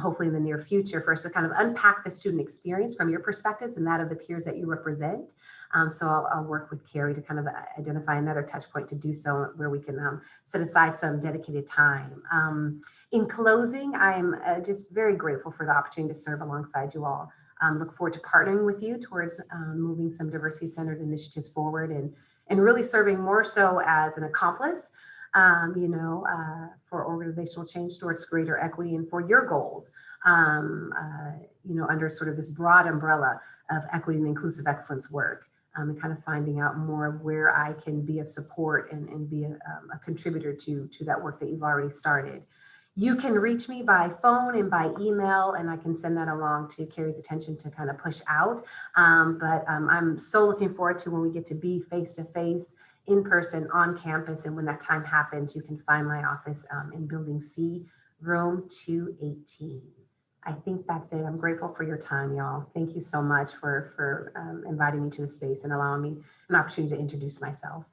hopefully in the near future, for us to kind of unpack the student experience from your perspectives and that of the peers that you represent. So I'll work with Carrie to kind of identify another touch point to do so, where we can set aside some dedicated time. In closing, I'm just very grateful for the opportunity to serve alongside you all. Look forward to partnering with you towards moving some diversity-centered initiatives forward and really serving more so as an accomplice, for organizational change towards greater equity and for your goals, under sort of this broad umbrella of equity and inclusive excellence work, and kind of finding out more of where I can be of support and be a contributor to that work that you've already started. You can reach me by phone and by email, and I can send that along to Carrie's attention to kind of push out. But I'm so looking forward to when we get to be face-to-face, in person, on campus. And when that time happens, you can find my office in Building C, room 218. I think that's it. I'm grateful for your time, y'all. Thank you so much for inviting me to the space and allowing me an opportunity to introduce myself.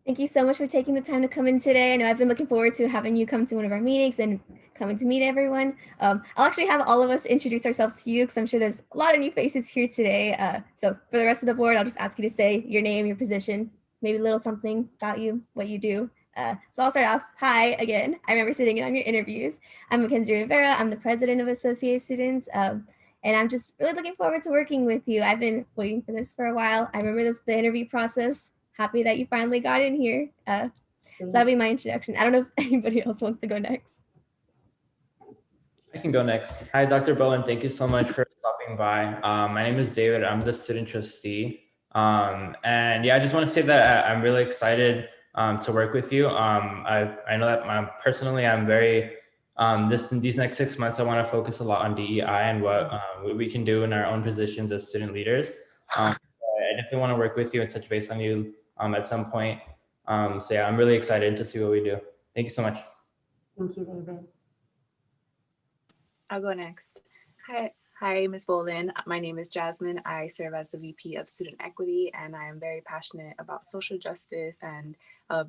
Thank you so much for taking the time to come in today. I know I've been looking forward to having you come to one of our meetings and coming to meet everyone. I'll actually have all of us introduce ourselves to you because I'm sure there's a lot of new faces here today. So for the rest of the board, I'll just ask you to say your name, your position, maybe a little something about you, what you do. So I'll start off. Hi again. I remember sitting in on your interviews. I'm Mackenzie Rivera. I'm the president of Associated Students. And I'm just really looking forward to working with you. I've been waiting for this for a while. I remember the interview process. Happy that you finally got in here. So that'll be my introduction. I don't know if anybody else wants to go next. I can go next. Hi, Dr. Bowen. Thank you so much for stopping by. My name is David. I'm the student trustee. And yeah, I just want to say that I'm really excited to work with you. I know that personally, I'm very, these next 6 months, I want to focus a lot on DEI and what we can do in our own positions as student leaders. I definitely want to work with you and touch base on you at some point. So yeah, I'm really excited to see what we do. Thank you so much. Thank you, David. I'll go next. Hi, Ms. Bolden. My name is Jasmine. I serve as the VP of Student Equity, and I am very passionate about social justice and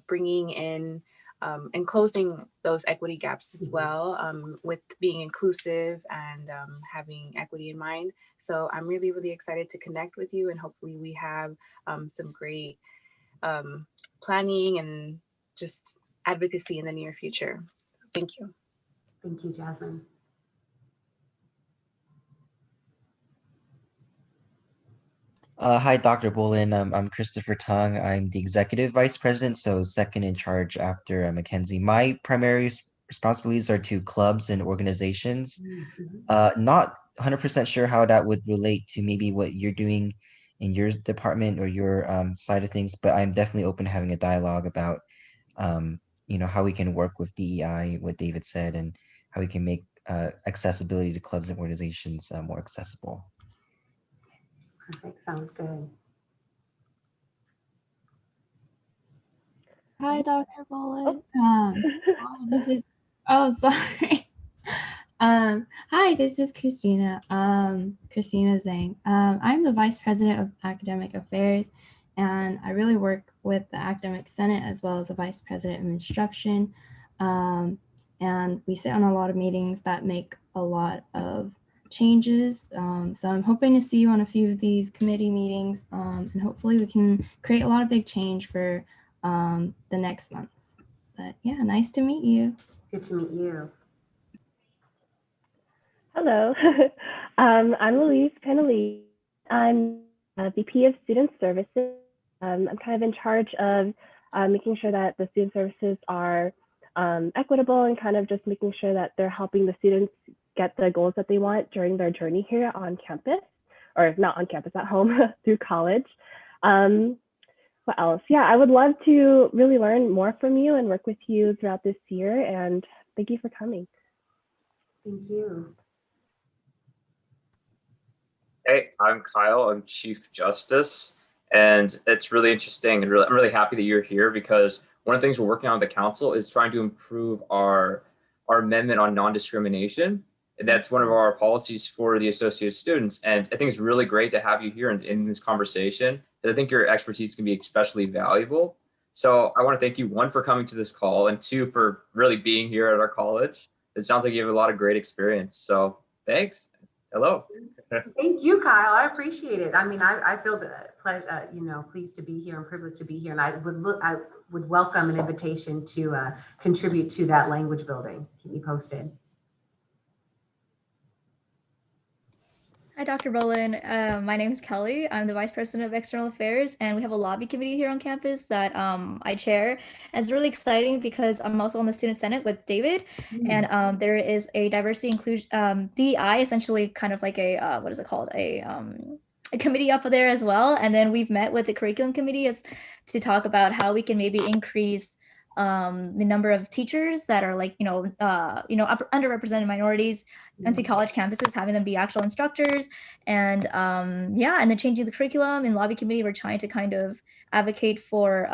bringing in and closing those equity gaps as well, with being inclusive and having equity in mind. So I'm really, really excited to connect with you, and hopefully we have some great planning and just advocacy in the near future. Thank you. Thank you, Jasmine. Hi, Dr. Bolin. I'm Christopher Tung. I'm the executive vice president, so second in charge after Mackenzie. My primary responsibilities are to clubs and organizations. Not 100% sure how that would relate to maybe what you're doing in your department or your side of things, but I'm definitely open to having a dialogue about, how we can work with DEI, what David said, and how we can make accessibility to clubs and organizations more accessible. Perfect. Sounds good. Hi, Dr. Bullet. This is, sorry. Hi, this is Christina. Christina Zhang. I'm the Vice President of Academic Affairs, and I really work with the Academic Senate as well as the Vice President of Instruction. And we sit on a lot of meetings that make a lot of changes. So I'm hoping to see you on a few of these committee meetings, and hopefully we can create a lot of big change for the next months. But yeah, nice to meet you. Good to meet you. Hello, I'm Louise Penalese. I'm VP of Student Services. I'm kind of in charge of making sure that the student services are equitable and kind of just making sure that they're helping the students get the goals that they want during their journey here on campus, or not on campus, at home through college. What else? Yeah, I would love to really learn more from you and work with you throughout this year. And thank you for coming. Thank you. Hey, I'm Kyle. I'm Chief Justice. And it's really interesting. And I'm really happy that you're here, because one of the things we're working on at the council is trying to improve our amendment on non-discrimination. That's one of our policies for the associate students. And I think it's really great to have you here in this conversation. And I think your expertise can be especially valuable. So I want to thank you, one, for coming to this call, and two, for really being here at our college. It sounds like you have a lot of great experience. So thanks. Hello. Thank you, Kyle. I appreciate it. I mean, I feel pleased to be here and privileged to be here. And I would welcome an invitation to contribute to that language building. Keep me posted. Hi, Dr. Bolin. My name is Kelly. I'm the Vice President of External Affairs, and we have a lobby committee here on campus that I chair. And it's really exciting because I'm also on the Student Senate with David, and there is a diversity inclusion DEI, essentially kind of like a what is it called, a committee up there as well. And then we've met with the curriculum committee to talk about how we can maybe increase the number of teachers that are like, underrepresented minorities into college campuses, having them be actual instructors. And and then changing the curriculum. In lobby committee, we're trying to kind of advocate for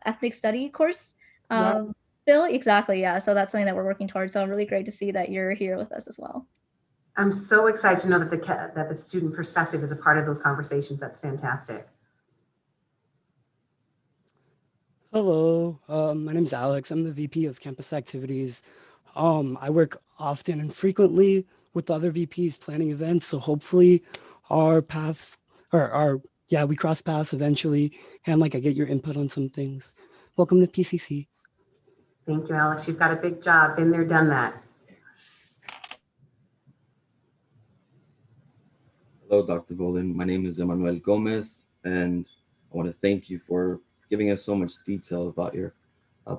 ethnic study course. Bill, exactly, yeah. So that's something that we're working towards. So really great to see that you're here with us as well. I'm so excited to know that the student perspective is a part of those conversations. That's fantastic. Hello, my name is Alex. I'm the VP of Campus Activities. I work often and frequently with other VPs planning events, so hopefully our paths we cross paths eventually, and I get your input on some things. Welcome to PCC. Thank you, Alex. You've got a big job. Been there, done that. Hello, Dr. Bolin. My name is Emmanuel Gomez, and I want to thank you for giving us so much detail about your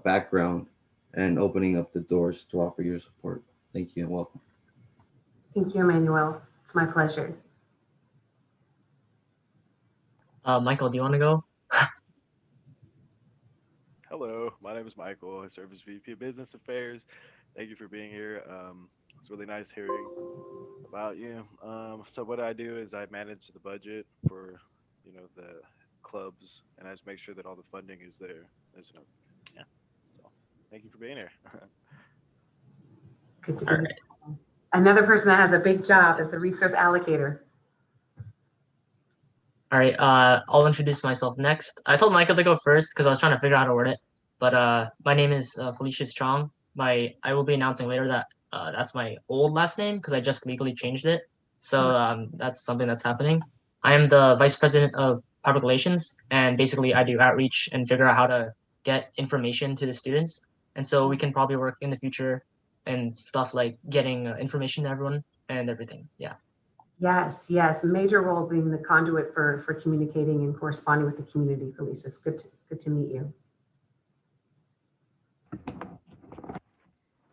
background and opening up the doors to offer your support. Thank you and welcome. Thank you, Emmanuel. It's my pleasure. Michael, do you want to go? Hello, my name is Michael. I serve as VP of Business Affairs. Thank you for being here. It's really nice hearing about you. So what I do is I manage the budget for, the clubs, and I just make sure that all the funding is there. So thank you for being here. Good to be here. Another person that has a big job is a resource allocator. All right, I'll introduce myself next. I told Michael to go first because I was trying to figure out how to word it. But my name is Felicia Strong. I will be announcing later that that's my old last name because I just legally changed it. So that's something that's happening. I am the Vice President of Public Relations, and basically I do outreach and figure out how to get information to the students. And so we can probably work in the future and stuff like getting information to everyone and everything. Yeah. Yes, major role being the conduit for communicating and corresponding with the community. Felicia, it's good to meet you. All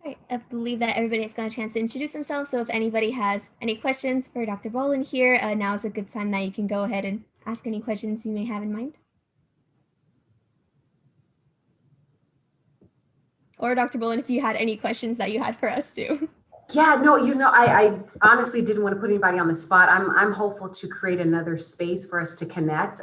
right, I believe that everybody's got a chance to introduce themselves. So if anybody has any questions for Dr. Bolin here, now is a good time that you can go ahead and ask any questions you may have in mind. Or Dr. Bolin, if you had any questions that you had for us too. Yeah, no, I honestly didn't want to put anybody on the spot. I'm hopeful to create another space for us to connect,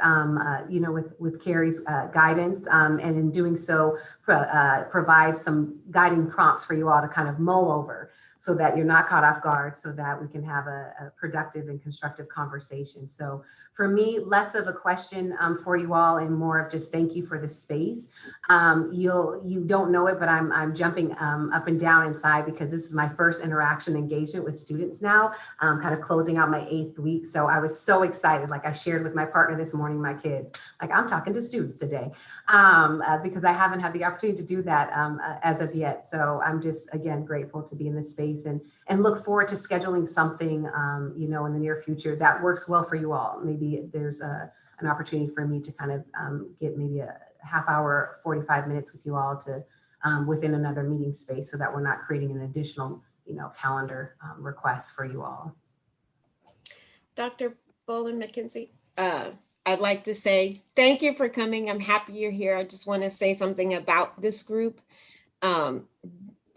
with Carrie's guidance, and in doing so, provide some guiding prompts for you all to kind of mull over, so that you're not caught off guard, so that we can have a productive and constructive conversation. So for me, less of a question for you all and more of just thank you for the space. You don't know it, but I'm jumping up and down inside because this is my first interaction engagement with students now, kind of closing out my 8th week. So I was so excited. Like I shared with my partner this morning, my kids, like I'm talking to students today, because I haven't had the opportunity to do that as of yet. So I'm just, again, grateful to be in this space and look forward to scheduling something, in the near future that works well for you all. Maybe there's an opportunity for me to kind of get maybe a half hour, 45 minutes with you all to within another meeting space, so that we're not creating an additional, calendar request for you all. Dr. Bolin McKenzie, I'd like to say thank you for coming. I'm happy you're here. I just want to say something about this group.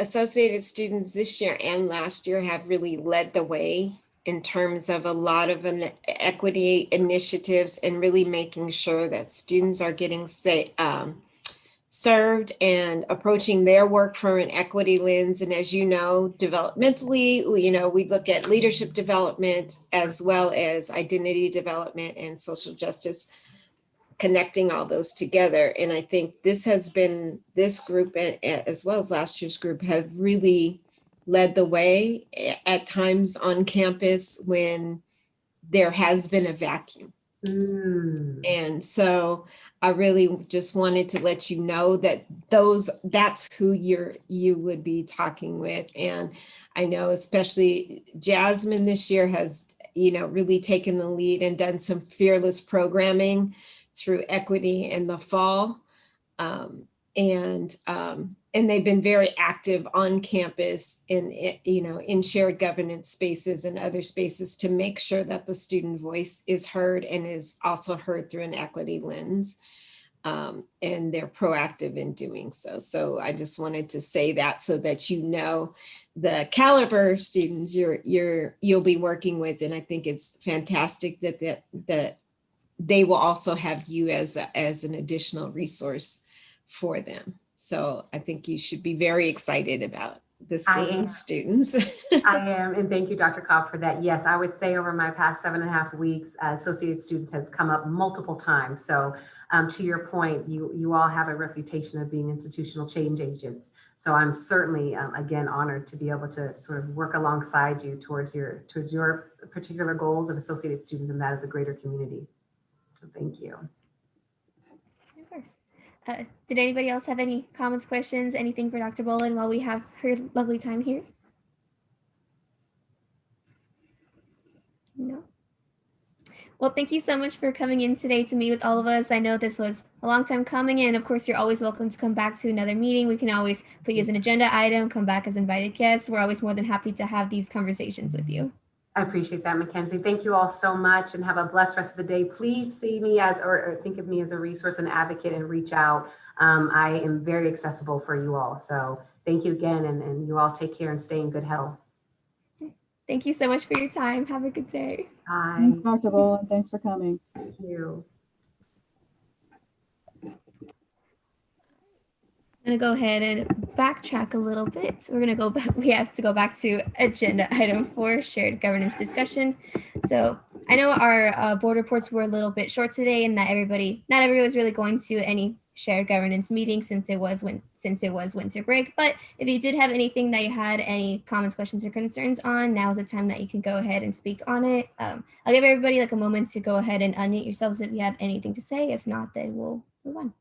Associated students this year and last year have really led the way in terms of a lot of equity initiatives and really making sure that students are getting served and approaching their work from an equity lens. And as you know, developmentally, we look at leadership development as well as identity development and social justice, connecting all those together. And I think this group, as well as last year's group, have really led the way at times on campus when there has been a vacuum. And so I really just wanted to let you know that that's who you would be talking with. And I know especially Jasmine this year has, really taken the lead and done some fearless programming through equity in the fall. And they've been very active on campus in shared governance spaces and other spaces to make sure that the student voice is heard and is also heard through an equity lens. And they're proactive in doing so. So I just wanted to say that so that you know the caliber of students you'll be working with. And I think it's fantastic that they will also have you as an additional resource for them. So I think you should be very excited about this group of students. I am, and thank you, Dr. Cobb, for that. Yes, I would say over my past 7.5 weeks, Associated Students has come up multiple times. So to your point, you all have a reputation of being institutional change agents. So I'm certainly, again, honored to be able to sort of work alongside you towards your particular goals of Associated Students and that of the greater community. So thank you. Of course. Did anybody else have any comments, questions, anything for Dr. Bolin while we have her lovely time here? No. Well, thank you so much for coming in today to meet with all of us. I know this was a long time coming, and of course, you're always welcome to come back to another meeting. We can always put you as an agenda item, come back as invited guests. We're always more than happy to have these conversations with you. I appreciate that, Mackenzie. Thank you all so much and have a blessed rest of the day. Please see me or think of me as a resource and advocate and reach out. I am very accessible for you all. So thank you again, and you all take care and stay in good health. Thank you so much for your time. Have a good day. Bye. Thanks, Dr. Bolin. Thanks for coming. Thank you. I'm gonna go ahead and backtrack a little bit. We're gonna go back. We have to go back to agenda item 4, shared governance discussion. So I know our board reports were a little bit short today, and not everybody was really going to any shared governance meeting since it was winter break. But if you did have anything that you had any comments, questions, or concerns on, now is the time that you can go ahead and speak on it. I'll give everybody like a moment to go ahead and unmute yourselves if you have anything to say. If not, then we'll move on.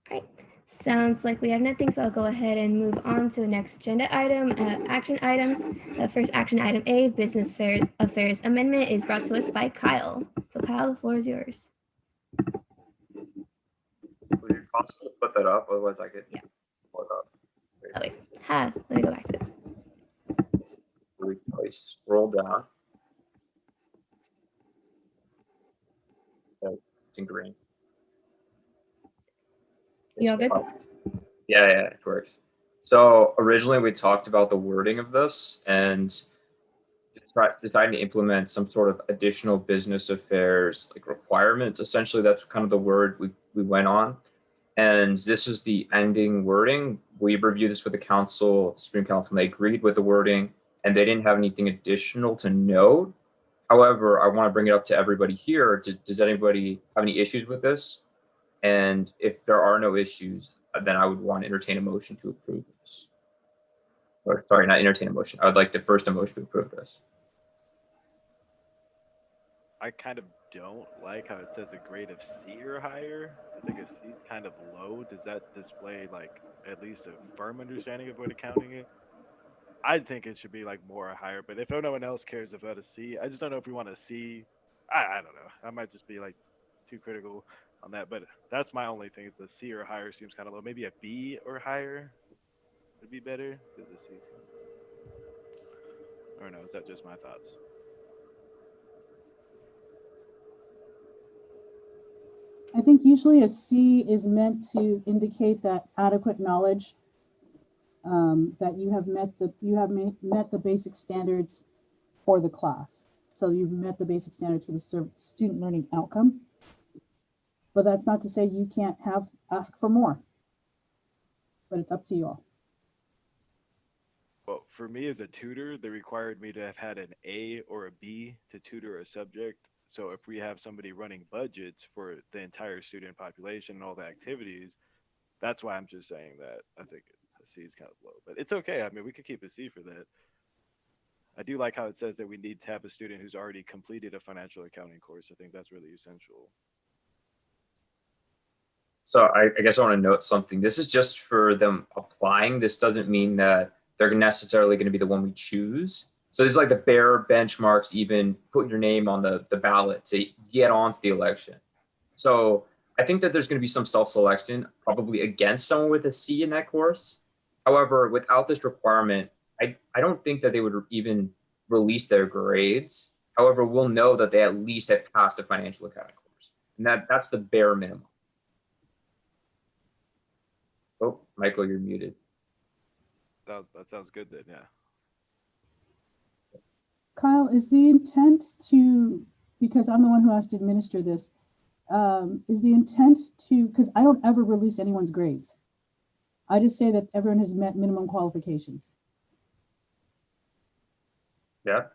All right, sounds like we have nothing, so I'll go ahead and move on to the next agenda item, action items. First action item A, Business Affairs Amendment, is brought to us by Kyle. So Kyle, the floor is yours. Would it be possible to put that up? Otherwise I could pull it up. Oh wait, let me go back to it. We probably scroll down. It's in green. You all good? Yeah, it works. So originally we talked about the wording of this and deciding to implement some sort of additional business affairs like requirement. Essentially, that's kind of the word we went on. And this is the ending wording. We reviewed this with the council, the Supreme Council, and they agreed with the wording, and they didn't have anything additional to note. However, I want to bring it up to everybody here. Does anybody have any issues with this? And if there are no issues, then I would want to entertain a motion to approve this. Or sorry, not entertain a motion. I would like the first motion to approve this. I kind of don't like how it says a grade of C or higher. I think a C is kind of low. Does that display like at least a firm understanding of what accounting is? I think it should be like more or higher, but if no one else cares about a C, I just don't know if we want a C. I don't know. I might just be like too critical on that, but that's my only thing is the C or higher seems kind of low. Maybe a B or higher would be better because the C's. Or no, is that just my thoughts? I think usually a C is meant to indicate that adequate knowledge, that you have met the basic standards for the class. So you've met the basic standards for the student learning outcome. But that's not to say you can't ask for more. But it's up to you all. Well, for me as a tutor, they required me to have had an A or a B to tutor a subject. So if we have somebody running budgets for the entire student population and all the activities, that's why I'm just saying that. I think a C is kind of low, but it's okay. I mean, we could keep a C for that. I do like how it says that we need to have a student who's already completed a financial accounting course. I think that's really essential. So I guess I want to note something. This is just for them applying. This doesn't mean that they're necessarily going to be the one we choose. So there's like the bare benchmarks, even put your name on the ballot to get onto the election. So I think that there's going to be some self-selection, probably against someone with a C in that course. However, without this requirement, I don't think that they would even release their grades. However, we'll know that they at least have passed a financial accounting course. And that's the bare minimum. Oh, Michael, you're muted. That sounds good then, yeah. Kyle, is the intent to, because I'm the one who has to administer this, is the intent to, because I don't ever release anyone's grades. I just say that everyone has met minimum qualifications. Yeah,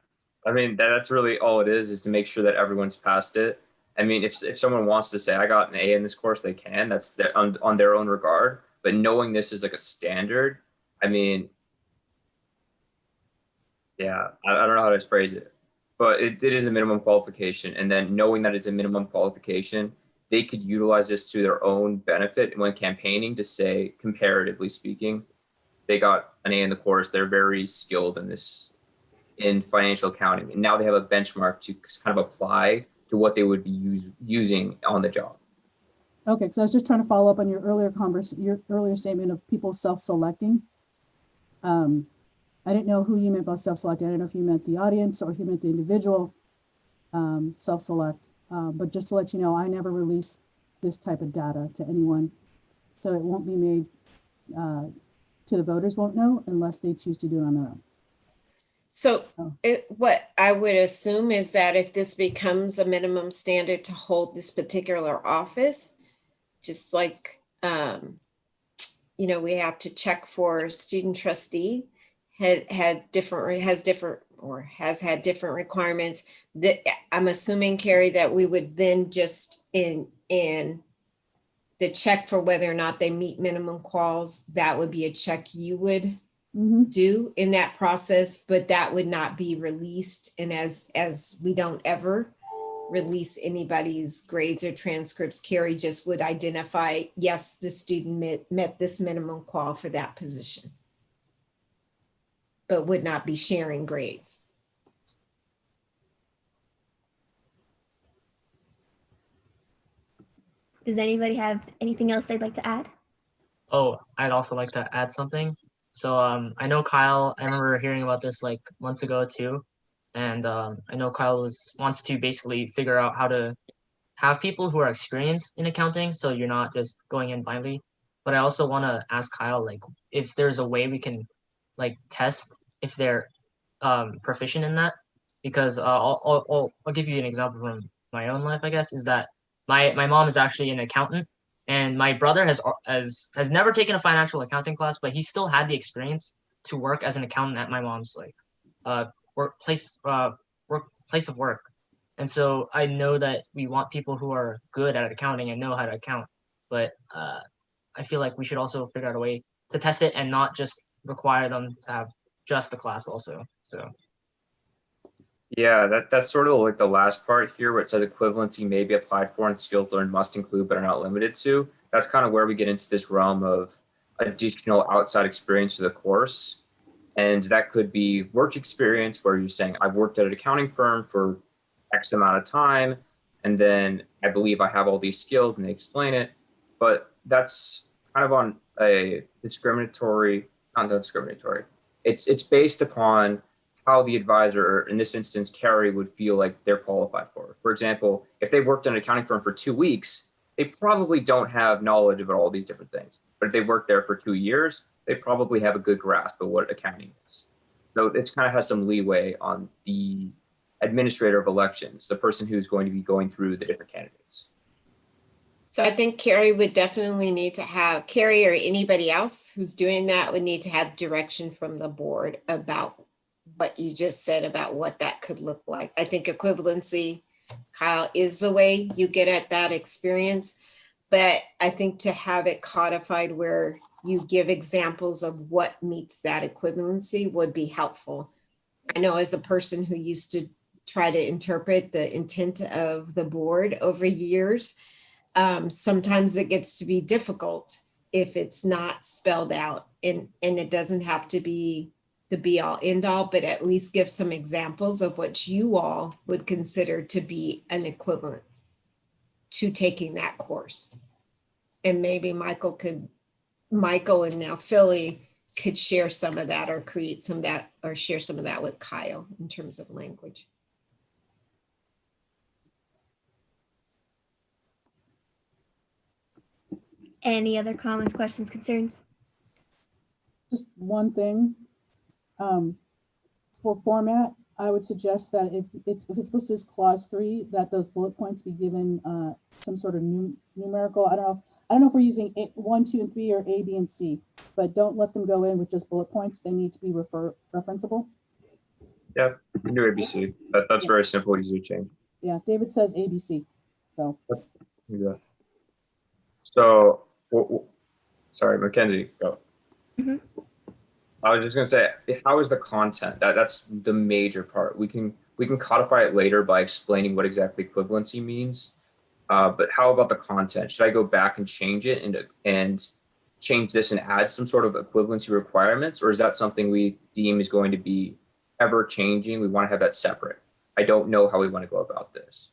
I mean, that's really all it is to make sure that everyone's passed it. I mean, if someone wants to say, I got an A in this course, they can, that's on their own regard. But knowing this is like a standard, I mean, yeah, I don't know how to phrase it, but it is a minimum qualification. And then knowing that it's a minimum qualification, they could utilize this to their own benefit when campaigning to say, comparatively speaking, they got an A in the course, they're very skilled in this, in financial accounting. And now they have a benchmark to kind of apply to what they would be using on the job. Okay, because I was just trying to follow up on your earlier statement of people self-selecting. I didn't know who you meant by self-selecting. I don't know if you meant the audience or if you meant the individual self-select. But just to let you know, I never release this type of data to anyone. So it won't be made to the voters won't know unless they choose to do it on their own. So what I would assume is that if this becomes a minimum standard to hold this particular office, just like, you know, we have to check for student trustee, has had different requirements, that I'm assuming, Carrie, that we would then just in the check for whether or not they meet minimum quals, that would be a check you would do in that process, but that would not be released. And as we don't ever release anybody's grades or transcripts, Carrie just would identify, yes, the student met this minimum qual for that position, but would not be sharing grades. Does anybody have anything else they'd like to add? Oh, I'd also like to add something. So I know Kyle, I remember hearing about this like months ago too. And I know Kyle wants to basically figure out how to have people who are experienced in accounting, so you're not just going in blindly. But I also want to ask Kyle, like, if there's a way we can like test if they're proficient in that. Because I'll give you an example from my own life, I guess, is that my mom is actually an accountant, and my brother has never taken a financial accounting class, but he still had the experience to work as an accountant at my mom's like workplace of work. And so I know that we want people who are good at accounting and know how to account, but I feel like we should also figure out a way to test it and not just require them to have just the class also. So yeah, that's sort of like the last part here where it says equivalency may be applied for and skills learned must include but are not limited to. That's kind of where we get into this realm of additional outside experience to the course. And that could be work experience where you're saying, I've worked at an accounting firm for X amount of time, and then I believe I have all these skills, and they explain it. But that's kind of on a not discriminatory. It's based upon how the advisor, or in this instance, Carrie, would feel like they're qualified for it. For example, if they've worked in an accounting firm for 2 weeks, they probably don't have knowledge about all these different things. But if they've worked there for 2 years, they probably have a good grasp of what accounting is. So it kind of has some leeway on the administrator of elections, the person who's going to be going through the different candidates. So I think Carrie would definitely need to have, Carrie or anybody else who's doing that would need to have direction from the board about what you just said about what that could look like. I think equivalency, Kyle, is the way you get at that experience. But I think to have it codified where you give examples of what meets that equivalency would be helpful. I know as a person who used to try to interpret the intent of the board over years, sometimes it gets to be difficult if it's not spelled out, and it doesn't have to be the be all end all, but at least give some examples of what you all would consider to be an equivalent to taking that course. And maybe Michael and now Philly could share some of that or create some of that or share some of that with Kyle in terms of language. Any other comments, questions, concerns? Just one thing. For format, I would suggest that if it's listed as clause 3, that those bullet points be given some sort of numerical. I don't know if we're using 1, 2, and 3 or A, B, and C, but don't let them go in with just bullet points. They need to be referenceable. Yeah, you can do ABC. That's very simple, easy to change. Yeah, David says ABC. So. Yeah. So, sorry, Mackenzie, go. Mm-hmm. I was just gonna say, how is the content? That's the major part. We can codify it later by explaining what exactly equivalency means. But how about the content? Should I go back and change it and change this and add some sort of equivalency requirements, or is that something we deem is going to be ever changing? We want to have that separate. I don't know how we want to go about this.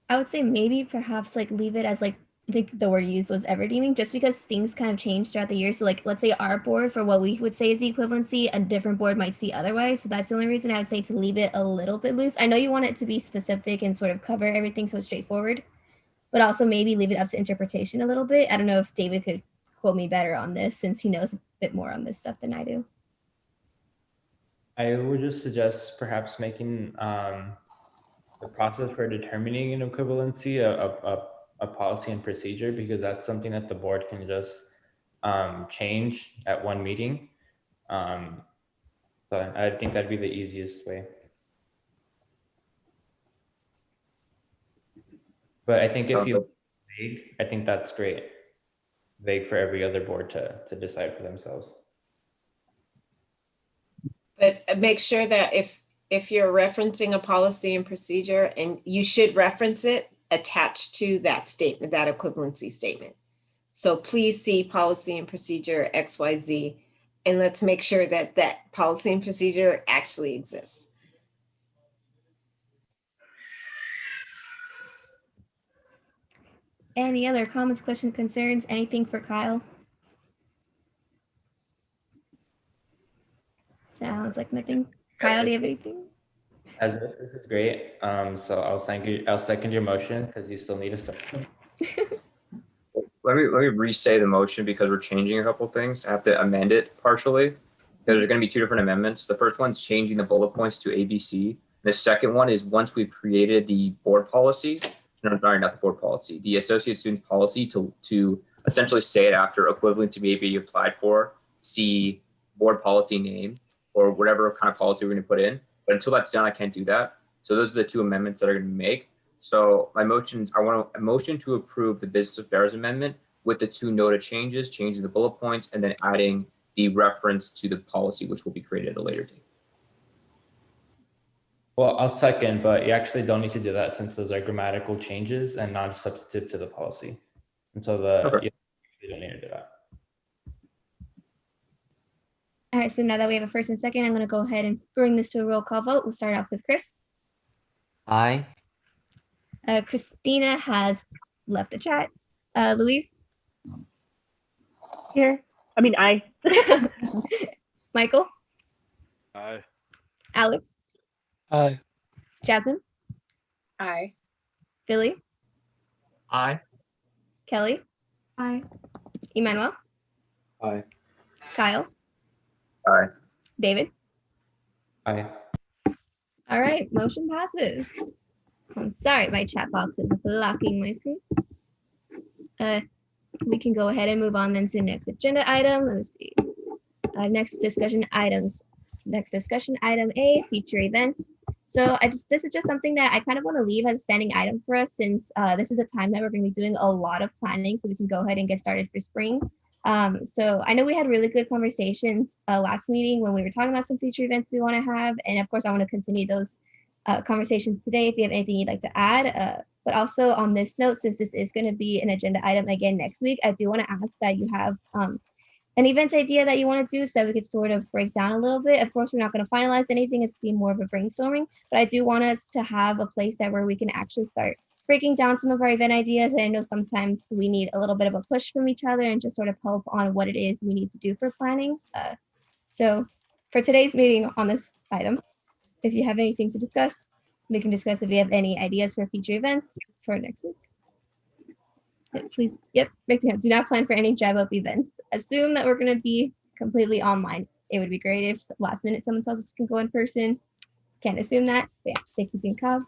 I would say maybe perhaps like leave it as like, I think the word used was ever deeming, just because things kind of change throughout the year. So like, let's say our board for what we would say is the equivalency, a different board might see otherwise. So that's the only reason I would say to leave it a little bit loose. I know you want it to be specific and sort of cover everything so straightforward, but also maybe leave it up to interpretation a little bit. I don't know if David could quote me better on this since he knows a bit more on this stuff than I do. I would just suggest perhaps making the process for determining an equivalency a policy and procedure, because that's something that the board can just change at one meeting. So I think that'd be the easiest way. But I think if you vague, I think that's great. Vague for every other board to decide for themselves. But make sure that if you're referencing a policy and procedure, and you should reference it attached to that statement, that equivalency statement. So please see policy and procedure XYZ, and let's make sure that that policy and procedure actually exists. Any other comments, questions, concerns, anything for Kyle? Sounds like nothing. Kyle, do you have anything? As this is great. So I'll second your motion because you still need a second. Let me re-say the motion because we're changing a couple things. I have to amend it partially because there's going to be two different amendments. The first one's changing the bullet points to ABC. The second one is once we've created the board policy, no, sorry, not the board policy, the associate students policy to essentially say it after equivalent to be applied for, see board policy name or whatever kind of policy we're going to put in. But until that's done, I can't do that. So those are the two amendments that are going to make. So my motions, I want a motion to approve the business affairs amendment with the two noted changes, changing the bullet points, and then adding the reference to the policy, which will be created at a later date. Well, I'll second, but you actually don't need to do that since those are grammatical changes and not substantive to the policy. And so you don't need to do that. All right, so now that we have a first and second, I'm going to go ahead and bring this to a roll call vote. We'll start off with Chris. Aye. Christina has left the chat. Louise? Here. I mean, aye. Michael? Aye. Alex? Aye. Jasmine? Aye. Philly? Aye. Kelly? Aye. Emmanuel? Aye. Kyle? Aye. David? Aye. All right, motion passes. I'm sorry, my chat box is blocking my screen. We can go ahead and move on then to the next agenda item. Let me see. Next discussion items. Next discussion item A, future events. So this is just something that I kind of want to leave as a standing item for us, since this is a time that we're going to be doing a lot of planning, so we can go ahead and get started for spring. So I know we had really good conversations last meeting when we were talking about some future events we want to have, and of course I want to continue those conversations today if you have anything you'd like to add. But also on this note, since this is going to be an agenda item again next week, I do want to ask that you have an event idea that you want to do so that we could sort of break down a little bit. Of course, we're not going to finalize anything. It's be more of a brainstorming, but I do want us to have a place where we can actually start breaking down some of our event ideas. And I know sometimes we need a little bit of a push from each other and just sort of help on what it is we need to do for planning. So for today's meeting on this item, if you have anything to discuss, we can discuss if you have any ideas for future events for next week. Please, yep, do not plan for any drive up events. Assume that we're going to be completely online. It would be great if last minute someone tells us we can go in person. Can't assume that. But yeah, thank you, Team Cobb.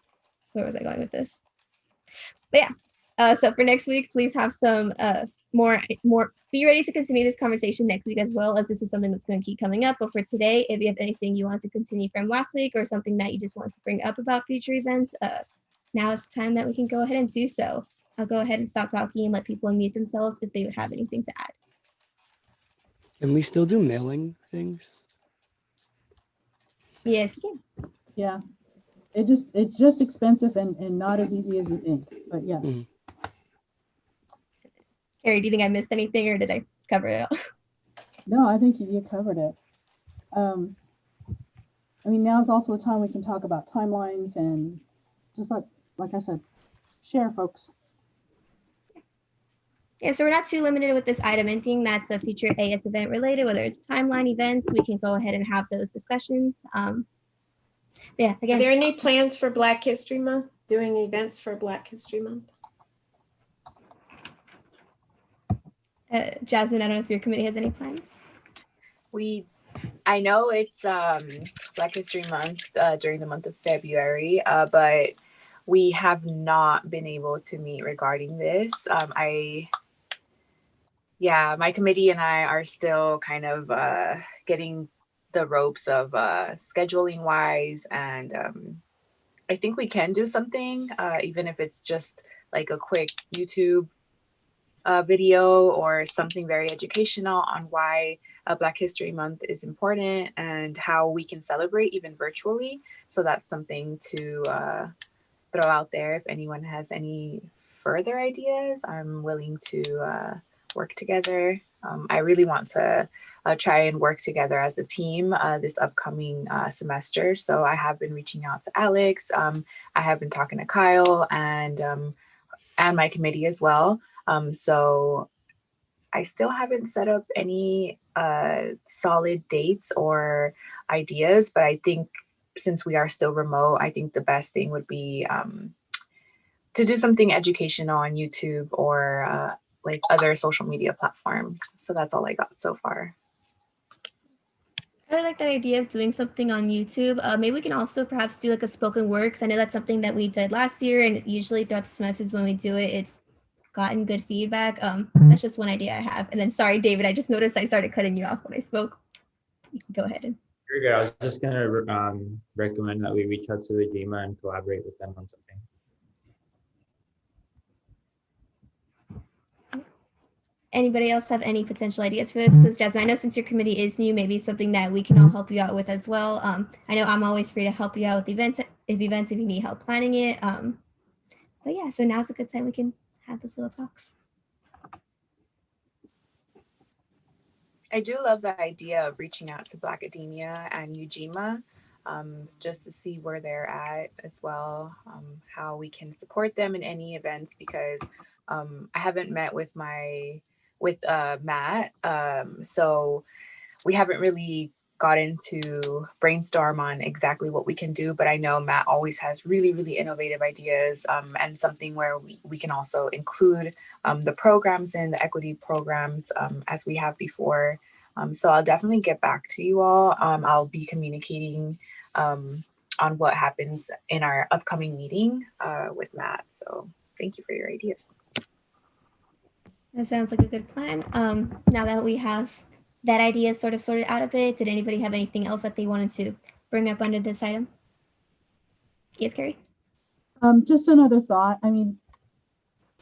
Where was I going with this? But yeah, so for next week, please have some more. Be ready to continue this conversation next week as well, as this is something that's going to keep coming up. But for today, if you have anything you want to continue from last week or something that you just want to bring up about future events, now is the time that we can go ahead and do so. I'll go ahead and stop talking and let people unmute themselves if they would have anything to add. Can we still do mailing things? Yes, you can. Yeah, it's just expensive and not as easy as you think, but yes. Mhm. Carrie, do you think I missed anything or did I cover it all? No, I think you covered it. I mean, now's also the time we can talk about timelines and just like I said, share, folks. Yeah, so we're not too limited with this item. Anything that's a future AS event related, whether it's timeline events, we can go ahead and have those discussions. Yeah, again. Are there any plans for Black History Month? Doing events for Black History Month? Jasmine, I don't know if your committee has any plans. I know it's Black History Month during the month of February, but we have not been able to meet regarding this. My committee and I are still kind of getting the ropes of scheduling wise, and I think we can do something, even if it's just like a quick YouTube video or something very educational on why Black History Month is important and how we can celebrate even virtually. So that's something to throw out there. If anyone has any further ideas, I'm willing to work together. I really want to try and work together as a team this upcoming semester. So I have been reaching out to Alex. I have been talking to Kyle and my committee as well. So I still haven't set up any solid dates or ideas, but I think since we are still remote, I think the best thing would be to do something educational on YouTube or like other social media platforms. So that's all I got so far. I really like that idea of doing something on YouTube. Maybe we can also perhaps do like a spoken word, because I know that's something that we did last year, and usually throughout the semesters when we do it, it's gotten good feedback. That's just one idea I have. And then sorry, David, I just noticed I started cutting you off when I spoke. You can go ahead. You're good. I was just gonna recommend that we reach out to Ujima and collaborate with them on something. Anybody else have any potential ideas for this? Because Jasmine, I know since your committee is new, maybe it's something that we can all help you out with as well. I know I'm always free to help you out with events if you need help planning it. But yeah, so now's a good time we can have those little talks. I do love the idea of reaching out to Black Academia and Ujima just to see where they're at as well, how we can support them in any events, because I haven't met with Matt, so we haven't really gotten to brainstorm on exactly what we can do, but I know Matt always has really, really innovative ideas, and something where we can also include the programs and the equity programs as we have before. So I'll definitely get back to you all. I'll be communicating on what happens in our upcoming meeting with Matt. So thank you for your ideas. That sounds like a good plan. Now that we have that idea sort of sorted out a bit, did anybody have anything else that they wanted to bring up under this item? Yes, Carrie? Just another thought. I mean,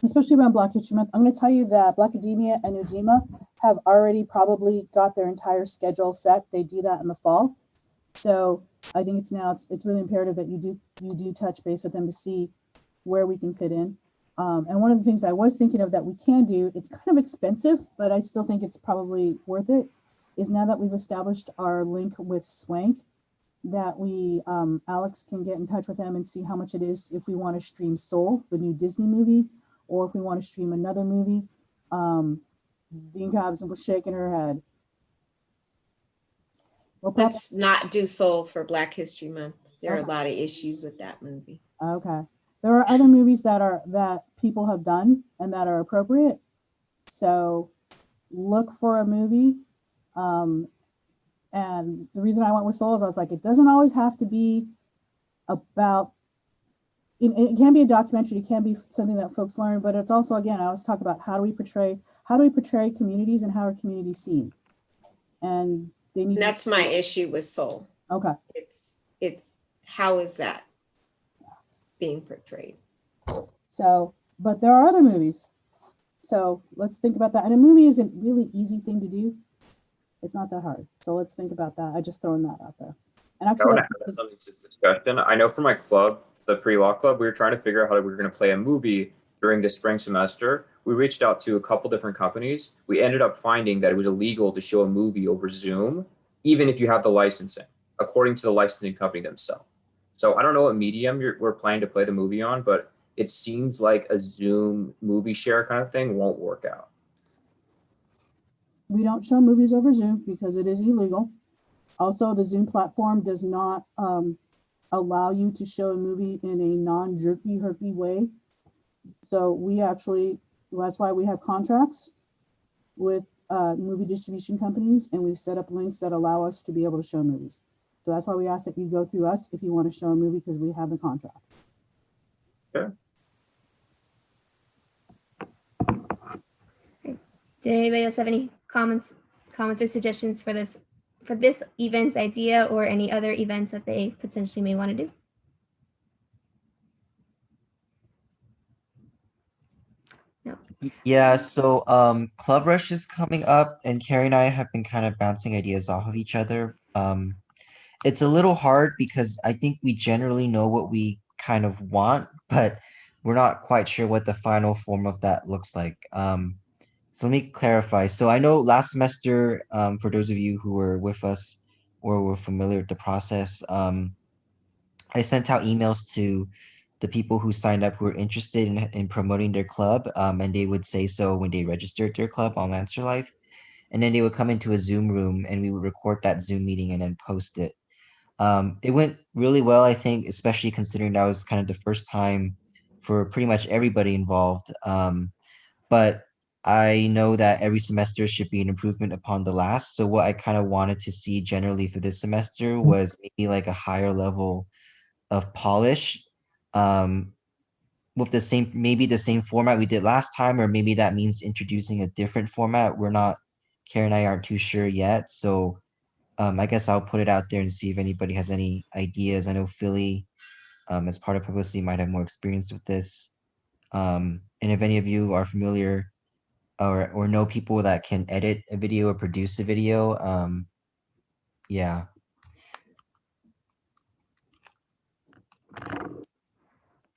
especially around Black History Month, I'm going to tell you that Black Academia and Ujima have already probably got their entire schedule set. They do that in the fall. So I think it's really imperative that you do touch base with them to see where we can fit in. And one of the things I was thinking of that we can do, it's kind of expensive, but I still think it's probably worth it, is now that we've established our link with Swank, that we, Alex can get in touch with them and see how much it is if we want to stream Soul, the new Disney movie, or if we want to stream another movie. Dean Cobbs was shaking her head. Let's not do Soul for Black History Month. There are a lot of issues with that movie. Okay. There are other movies that people have done and that are appropriate. So look for a movie. And the reason I went with Soul is I was like, it doesn't always have to be about, it can be a documentary, it can be something that folks learn, but it's also, again, I was talking about how do we portray communities and how are communities seen? And they need. That's my issue with Soul. Okay. It's how is that being portrayed? So, but there are other movies. So let's think about that. And a movie isn't really easy thing to do. It's not that hard. So let's think about that. I just throwing that out there. And I actually, want to add something to discussion. I know for my club, the pre-law club, we were trying to figure out how we were going to play a movie during the spring semester. We reached out to a couple different companies. We ended up finding that it was illegal to show a movie over Zoom, even if you have the licensing, according to the licensing company themselves. So I don't know what medium we're planning to play the movie on, but it seems like a Zoom movie share kind of thing won't work out. we don't show movies over Zoom because it is illegal. Also, the Zoom platform does not allow you to show a movie in a non-jerky, herky way. So that's why we have contracts with movie distribution companies, and we've set up links that allow us to be able to show movies. So that's why we ask that you go through us if you want to show a movie, because we have the contract. Okay. Did anybody else have any comments or suggestions for this event's idea or any other events that they potentially may want to do? No. Yeah, so Club Rush is coming up, and Carrie and I have been kind of bouncing ideas off of each other. It's a little hard because I think we generally know what we kind of want, but we're not quite sure what the final form of that looks like. So let me clarify. So I know last semester, for those of you who were with us or were familiar with the process, I sent out emails to the people who signed up who were interested in promoting their club, and they would say so when they registered their club on Lancer Life. And then they would come into a Zoom room and we would record that Zoom meeting and then post it. It went really well, I think, especially considering that was kind of the first time for pretty much everybody involved. But I know that every semester should be an improvement upon the last. So what I kind of wanted to see generally for this semester was maybe like a higher level of polish, with maybe the same format we did last time, or maybe that means introducing a different format. Karen and I aren't too sure yet. So I guess I'll put it out there and see if anybody has any ideas. I know Philly, as part of publicity, might have more experience with this. And if any of you are familiar or know people that can edit a video or produce a video, yeah.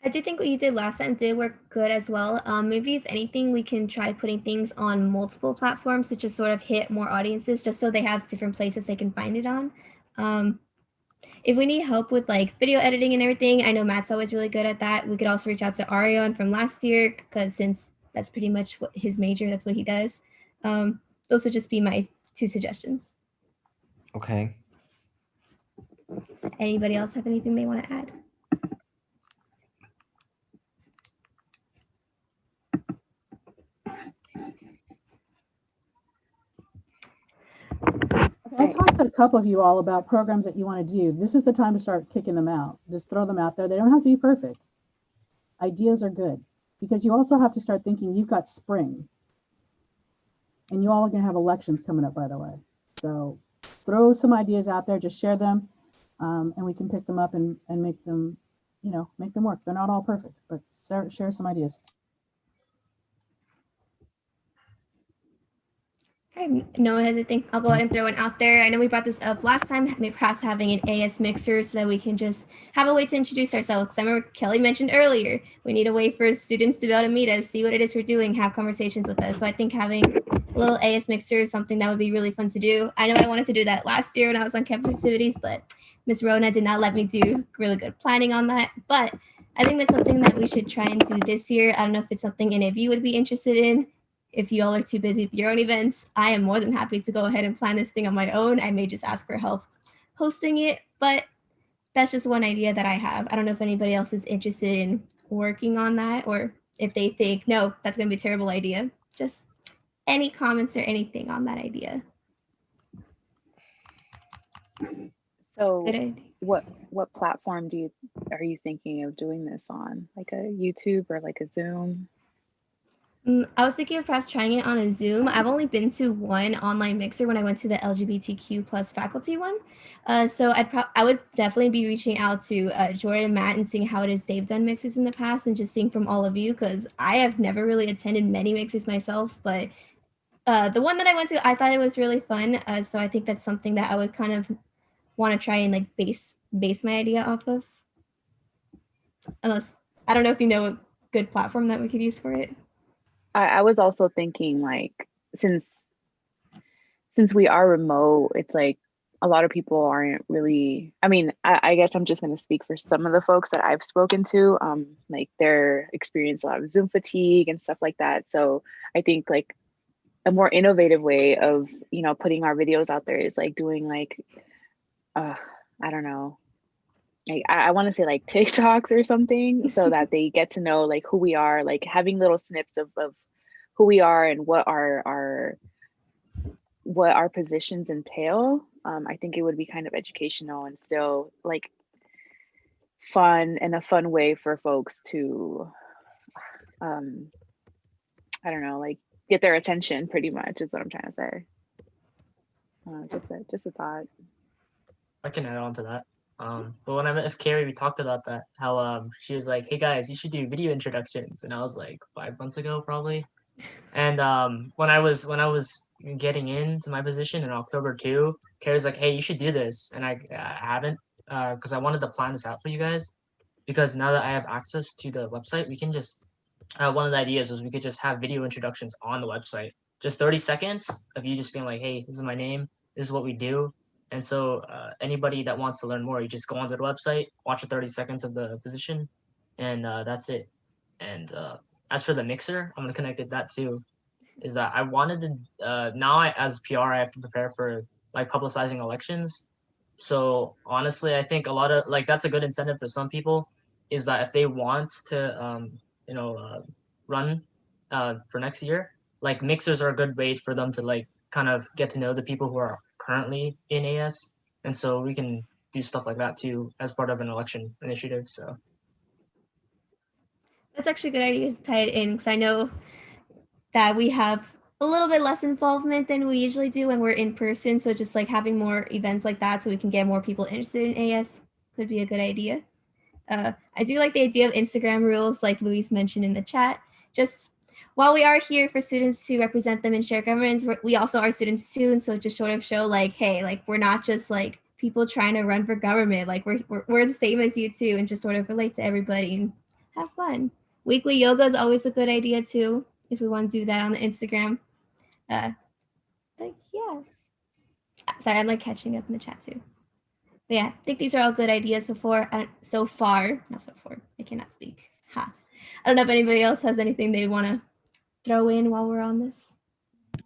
I do think what you did last time did work good as well. Maybe if anything, we can try putting things on multiple platforms to just sort of hit more audiences, just so they have different places they can find it on. If we need help with like video editing and everything, I know Matt's always really good at that. We could also reach out to Arion from last year, because since that's pretty much what his major, that's what he does. Those would just be my 2 suggestions. Okay. Does anybody else have anything they want to add? I talked to a couple of you all about programs that you want to do. This is the time to start kicking them out. Just throw them out there. They don't have to be perfect. Ideas are good because you also have to start thinking you've got spring. And you all are going to have elections coming up, by the way. So throw some ideas out there, just share them, and we can pick them up and make them, make them work. They're not all perfect, but share some ideas. Okay, no hesitant. I'll go ahead and throw it out there. I know we brought this up last time, perhaps having an AS mixer so that we can just have a way to introduce ourselves. Because I remember Kelly mentioned earlier, we need a way for students to be able to meet us, see what it is we're doing, have conversations with us. So I think having a little AS mixer is something that would be really fun to do. I know I wanted to do that last year when I was on campus activities, but Ms. Rona did not let me do really good planning on that. But I think that's something that we should try and do this year. I don't know if it's something any of you would be interested in. If you all are too busy with your own events, I am more than happy to go ahead and plan this thing on my own. I may just ask for help hosting it, but that's just one idea that I have. I don't know if anybody else is interested in working on that or if they think, no, that's going to be a terrible idea. Just any comments or anything on that idea. So what platform are you thinking of doing this on? Like a YouTube or like a Zoom? I was thinking of perhaps trying it on a Zoom. I've only been to one online mixer when I went to the LGBTQ plus faculty one. So I would definitely be reaching out to Jordan and Matt and seeing how it is they've done mixers in the past and just seeing from all of you, because I have never really attended many mixers myself, but the one that I went to, I thought it was really fun. So I think that's something that I would kind of want to try and like base my idea off of. Unless, I don't know if you know a good platform that we could use for it. I was also thinking like, since we are remote, it's like a lot of people aren't really, I guess I'm just going to speak for some of the folks that I've spoken to, like they're experiencing a lot of Zoom fatigue and stuff like that. So I think like a more innovative way of, putting our videos out there is like doing like, I don't know, like I want to say like TikToks or something so that they get to know like who we are, like having little snips of who we are and what our positions entail. I think it would be kind of educational and still like fun and a fun way for folks to, I don't know, like get their attention pretty much is what I'm trying to say. Just a thought. I can add on to that. But when I met with Carrie, we talked about that, how she was like, hey guys, you should do video introductions. And I was like 5 months ago, probably. And when I was getting into my position in October too, Carrie's like, hey, you should do this. And I haven't, because I wanted to plan this out for you guys. Because now that I have access to the website, we can just, one of the ideas was we could just have video introductions on the website. Just 30 seconds of you just being like, hey, this is my name, this is what we do. And so anybody that wants to learn more, you just go onto the website, watch the 30 seconds of the position, and that's it. And as for the mixer, I'm gonna connect it that too. Is that I wanted to now as PR I have to prepare for like publicizing elections. So honestly, I think a lot of like that's a good incentive for some people. Is that if they want to run for next year, like mixers are a good way for them to like kind of get to know the people who are currently in AS, and so we can do stuff like that too as part of an election initiative. So that's actually a good idea to tie it in, because I know that we have a little bit less involvement than we usually do when we're in person. So just like having more events like that so we can get more people interested in AS could be a good idea. I do like the idea of Instagram rules, like Luis mentioned in the chat. Just while we are here for students to represent them in shared governance, we also are students too. And so just sort of show like, hey, like we're not just like people trying to run for government. Like we're the same as you too, and just sort of relate to everybody and have fun. Weekly yoga is always a good idea too, if we want to do that on the Instagram. But yeah. Sorry, I'm like catching up in the chat too. But yeah, I think these are all good ideas so far. I cannot speak. Ha. I don't know if anybody else has anything they want to throw in while we're on this. I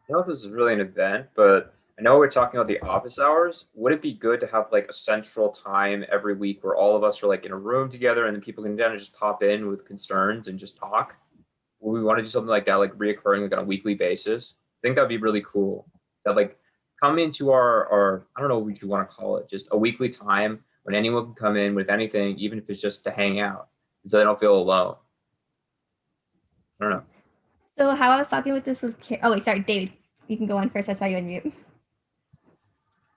don't know if this is really an event, but I know we're talking about the office hours. Would it be good to have like a central time every week where all of us are like in a room together and then people can kind of just pop in with concerns and just talk? Would we want to do something like that, like reoccurring like on a weekly basis? I think that'd be really cool. That like come into our I don't know what you want to call it, just a weekly time when anyone can come in with anything, even if it's just to hang out, so they don't feel alone. I don't know. So how I was talking with this with oh wait, sorry, David, you can go on first. I saw you unmute.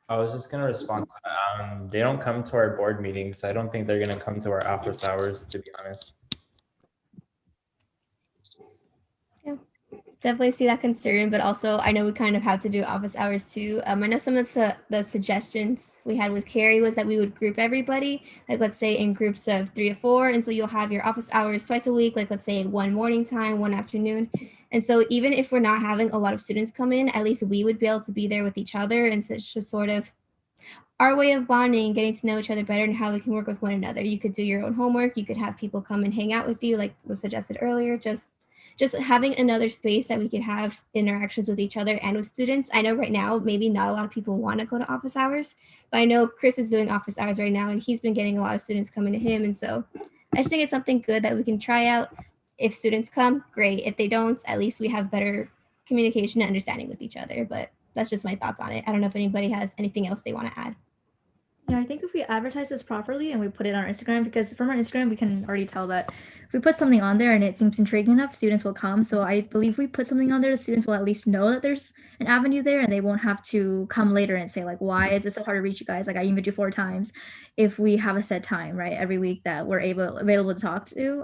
I was just gonna respond to that. They don't come to our board meetings, so I don't think they're gonna come to our office hours, to be honest. Definitely see that concern, but also I know we kind of have to do office hours too. I know some of the suggestions we had with Carrie was that we would group everybody, like let's say in groups of 3 to 4, and so you'll have your office hours twice a week, like let's say one morning time, one afternoon. And so even if we're not having a lot of students come in, at least we would be able to be there with each other, and so it's just sort of our way of bonding, getting to know each other better and how we can work with one another. You could do your own homework, you could have people come and hang out with you, like was suggested earlier, just having another space that we could have interactions with each other and with students. I know right now, maybe not a lot of people want to go to office hours, but I know Chris is doing office hours right now and he's been getting a lot of students coming to him. And so I just think it's something good that we can try out. If students come, great. If they don't, at least we have better communication and understanding with each other. But that's just my thoughts on it. I don't know if anybody has anything else they want to add. Yeah, I think if we advertise this properly and we put it on our Instagram, because from our Instagram, we can already tell that if we put something on there and it seems intriguing enough, students will come. So I believe we put something on there, the students will at least know that there's an avenue there and they won't have to come later and say like, why is it so hard to reach you guys? Like I emailed you 4 times. If we have a set time, right, every week that we're available to talk to.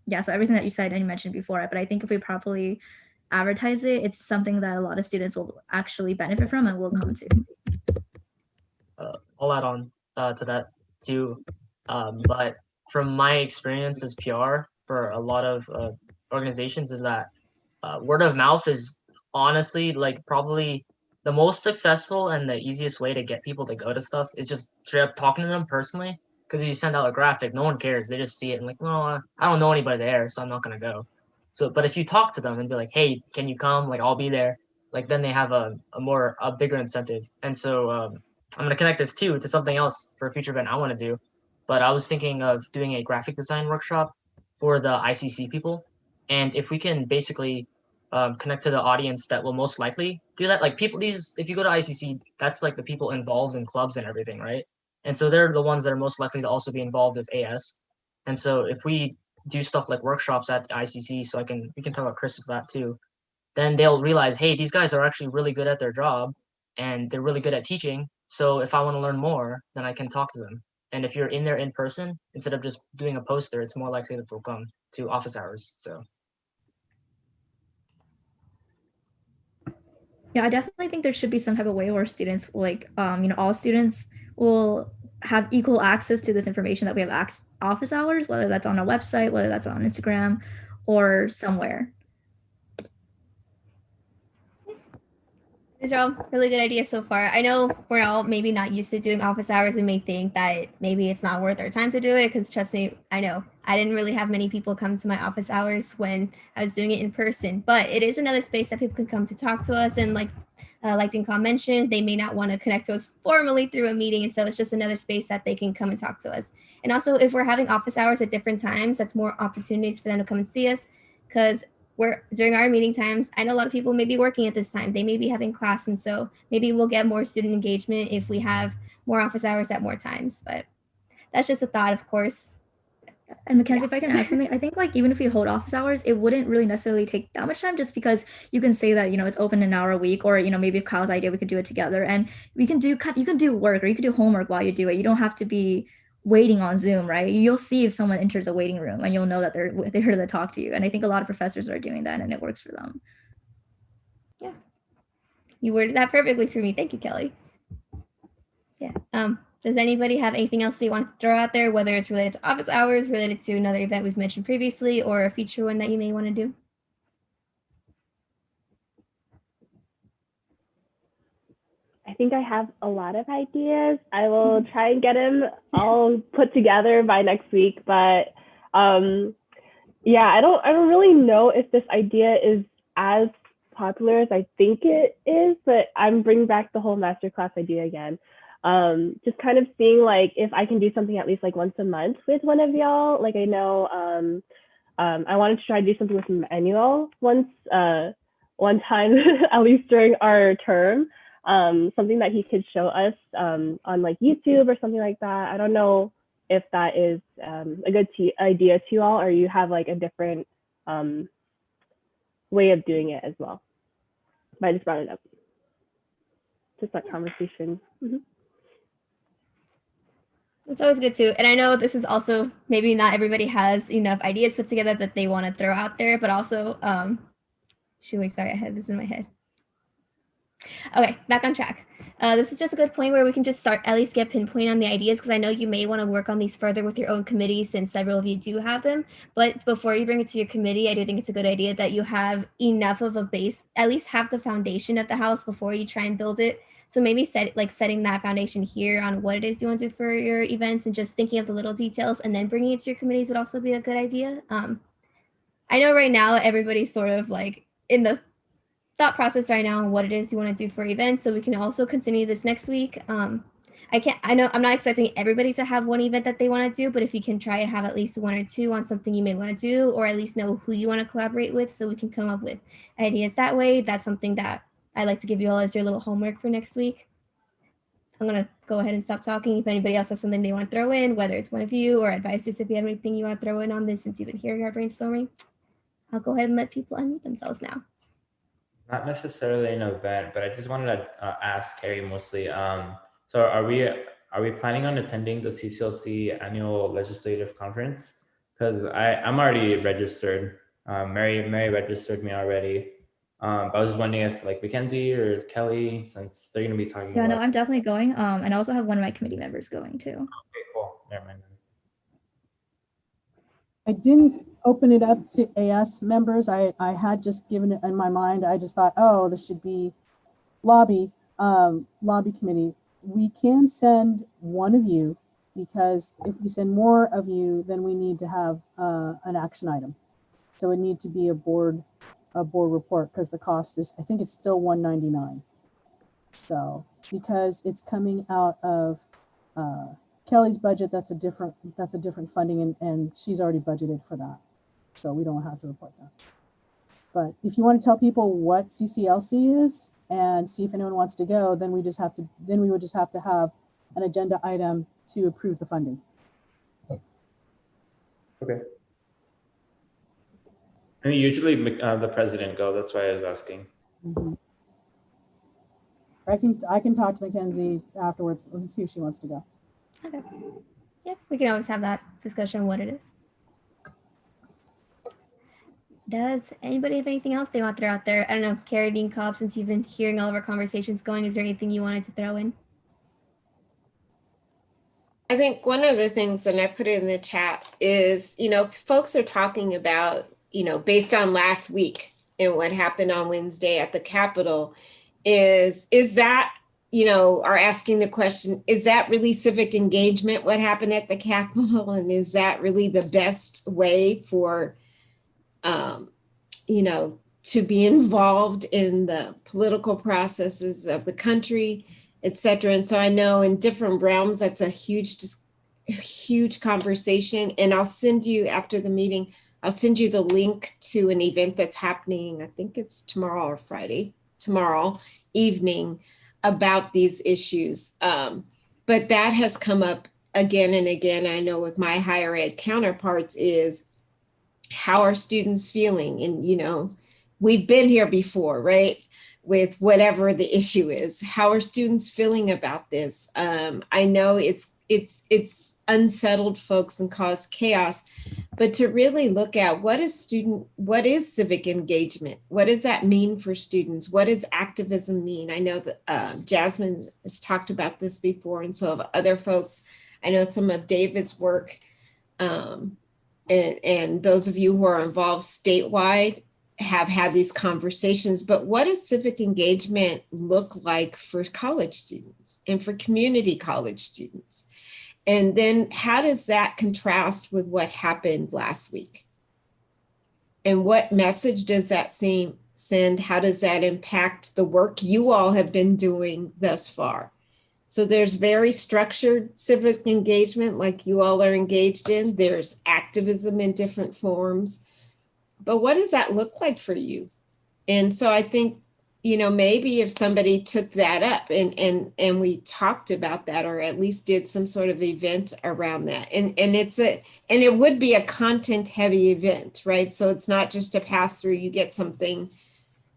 Yeah, so everything that you said and you mentioned before, but I think if we properly advertise it, it's something that a lot of students will actually benefit from and will come to. I'll add on to that too. But from my experience as PR for a lot of organizations is that word of mouth is honestly like probably the most successful and the easiest way to get people to go to stuff is just straight up talking to them personally. Because if you send out a graphic, no one cares. They just see it and like, well, I don't know anybody there, so I'm not gonna go. So, but if you talk to them and be like, hey, can you come? Like, I'll be there. Like, then they have a bigger incentive. And so I'm gonna connect this too to something else for a future event I want to do. But I was thinking of doing a graphic design workshop for the ICC people, and if we can basically connect to the audience that will most likely do that, like people, these, if you go to ICC, that's like the people involved in clubs and everything, right? And so they're the ones that are most likely to also be involved with AS. And so if we do stuff like workshops at the ICC, so we can talk about Chris with that too, then they'll realize, hey, these guys are actually really good at their job and they're really good at teaching. So if I want to learn more, then I can talk to them. And if you're in there in person, instead of just doing a poster, it's more likely that they'll come to office hours. So yeah, I definitely think there should be some type of way where students, like, all students will have equal access to this information that we have office hours, whether that's on our website, whether that's on Instagram or somewhere. These are all really good ideas so far. I know we're all maybe not used to doing office hours and may think that maybe it's not worth our time to do it because trust me, I know I didn't really have many people come to my office hours when I was doing it in person, but it is another space that people can come to talk to us and like Dinkan mentioned, they may not want to connect to us formally through a meeting. And so it's just another space that they can come and talk to us. And also if we're having office hours at different times, that's more opportunities for them to come and see us because we're during our meeting times, I know a lot of people may be working at this time. They may be having class. And so maybe we'll get more student engagement if we have more office hours at more times. But that's just a thought, of course. And Mackenzie, if I can add something, I think like even if we hold office hours, it wouldn't really necessarily take that much time just because you can say that, it's open an hour a week, or, maybe if Kyle's idea, we could do it together and you can do work or you could do homework while you do it. You don't have to be waiting on Zoom, right? You'll see if someone enters a waiting room and you'll know that they're here to talk to you. And I think a lot of professors are doing that and it works for them. Yeah. You worded that perfectly for me. Thank you, Kelly. Yeah. Does anybody have anything else they want to throw out there, whether it's related to office hours, related to another event we've mentioned previously, or a future one that you may want to do? I think I have a lot of ideas. I will try and get them all put together by next week. But yeah, I don't really know if this idea is as popular as I think it is, but I'm bringing back the whole masterclass idea again. Just kind of seeing like if I can do something at least like once a month with one of y'all. Like I know I wanted to try to do something with Manuel one time, at least during our term. something that he could show us on like YouTube or something like that. I don't know if that is a good idea to you all, or you have like a different way of doing it as well. But I just brought it up. Just that conversation. Mm-hmm. It's always good too. And I know this is also maybe not everybody has enough ideas put together that they want to throw out there, but also, wait, sorry, I had this in my head. Okay, back on track. This is just a good point where we can just start, at least get pinpoint on the ideas, because I know you may want to work on these further with your own committee since several of you do have them. But before you bring it to your committee, I do think it's a good idea that you have enough of a base, at least have the foundation of the house before you try and build it. So maybe setting that foundation here on what it is you want to do for your events and just thinking of the little details and then bringing it to your committees would also be a good idea. I know right now everybody's sort of like in the thought process right now on what it is you want to do for events, so we can also continue this next week. I know I'm not expecting everybody to have one event that they want to do, but if you can try to have at least one or two on something you may want to do, or at least know who you want to collaborate with, so we can come up with ideas that way. That's something that I like to give you all as your little homework for next week. I'm gonna go ahead and stop talking. If anybody else has something they want to throw in, whether it's one of you or advisors, if you have anything you want to throw in on this, since you've been hearing our brainstorming, I'll go ahead and let people unmute themselves now. Not necessarily an event, but I just wanted to ask Carrie mostly. So are we planning on attending the CCLC annual legislative conference? Because I'm already registered. Mary registered me already. But I was just wondering if like Mackenzie or Kelly, since they're going to be talking Yeah, about. no, I'm definitely going. And I also have one of my committee members going too. Okay, cool. Never mind. I didn't open it up to AS members. I had just given it in my mind. I just thought, oh, this should be lobby committee. We can send one of you, because if we send more of you, then we need to have an action item. So it need to be a board report, because the cost is, I think it's still $199. So because it's coming out of Kelly's budget, that's a different funding, and she's already budgeted for that. So we don't have to report that. But if you want to tell people what CCLC is and see if anyone wants to go, then we would just have to have an agenda item to approve the funding. Okay. I mean, usually the president goes. That's why I was asking. Mm-hmm. I can talk to Mackenzie afterwards and see if she wants to go. Okay. Yeah, we can always have that discussion on what it is. Does anybody have anything else they want to throw out there? I don't know, Carrie, Dean Cobb, since you've been hearing all of our conversations going, is there anything you wanted to throw in? I think one of the things, and I put it in the chat, is, folks are talking about, based on last week and what happened on Wednesday at the Capitol, is that, are asking the question, is that really civic engagement, what happened at the Capitol? And is that really the best way for, to be involved in the political processes of the country, et cetera? And so I know in different realms, that's a huge conversation. And I'll send you, after the meeting, I'll send you the link to an event that's happening, I think it's tomorrow or Friday, tomorrow evening, about these issues. But that has come up again and again. I know with my higher ed counterparts is, how are students feeling? And, we've been here before, right? With whatever the issue is, how are students feeling about this? I know it's unsettled folks and caused chaos, but to really look at what is civic engagement? What does that mean for students? What does activism mean? I know that Jasmine has talked about this before, and so have other folks. I know some of David's work, and those of you who are involved statewide have had these conversations. But what does civic engagement look like for college students and for community college students? And then how does that contrast with what happened last week? And what message does that send? How does that impact the work you all have been doing thus far? So there's very structured civic engagement like you all are engaged in. There's activism in different forms. But what does that look like for you? And so I think, you know, maybe if somebody took that up and we talked about that, or at least did some sort of event around that. And it would be a content heavy event, right? So it's not just a pass through, you get something,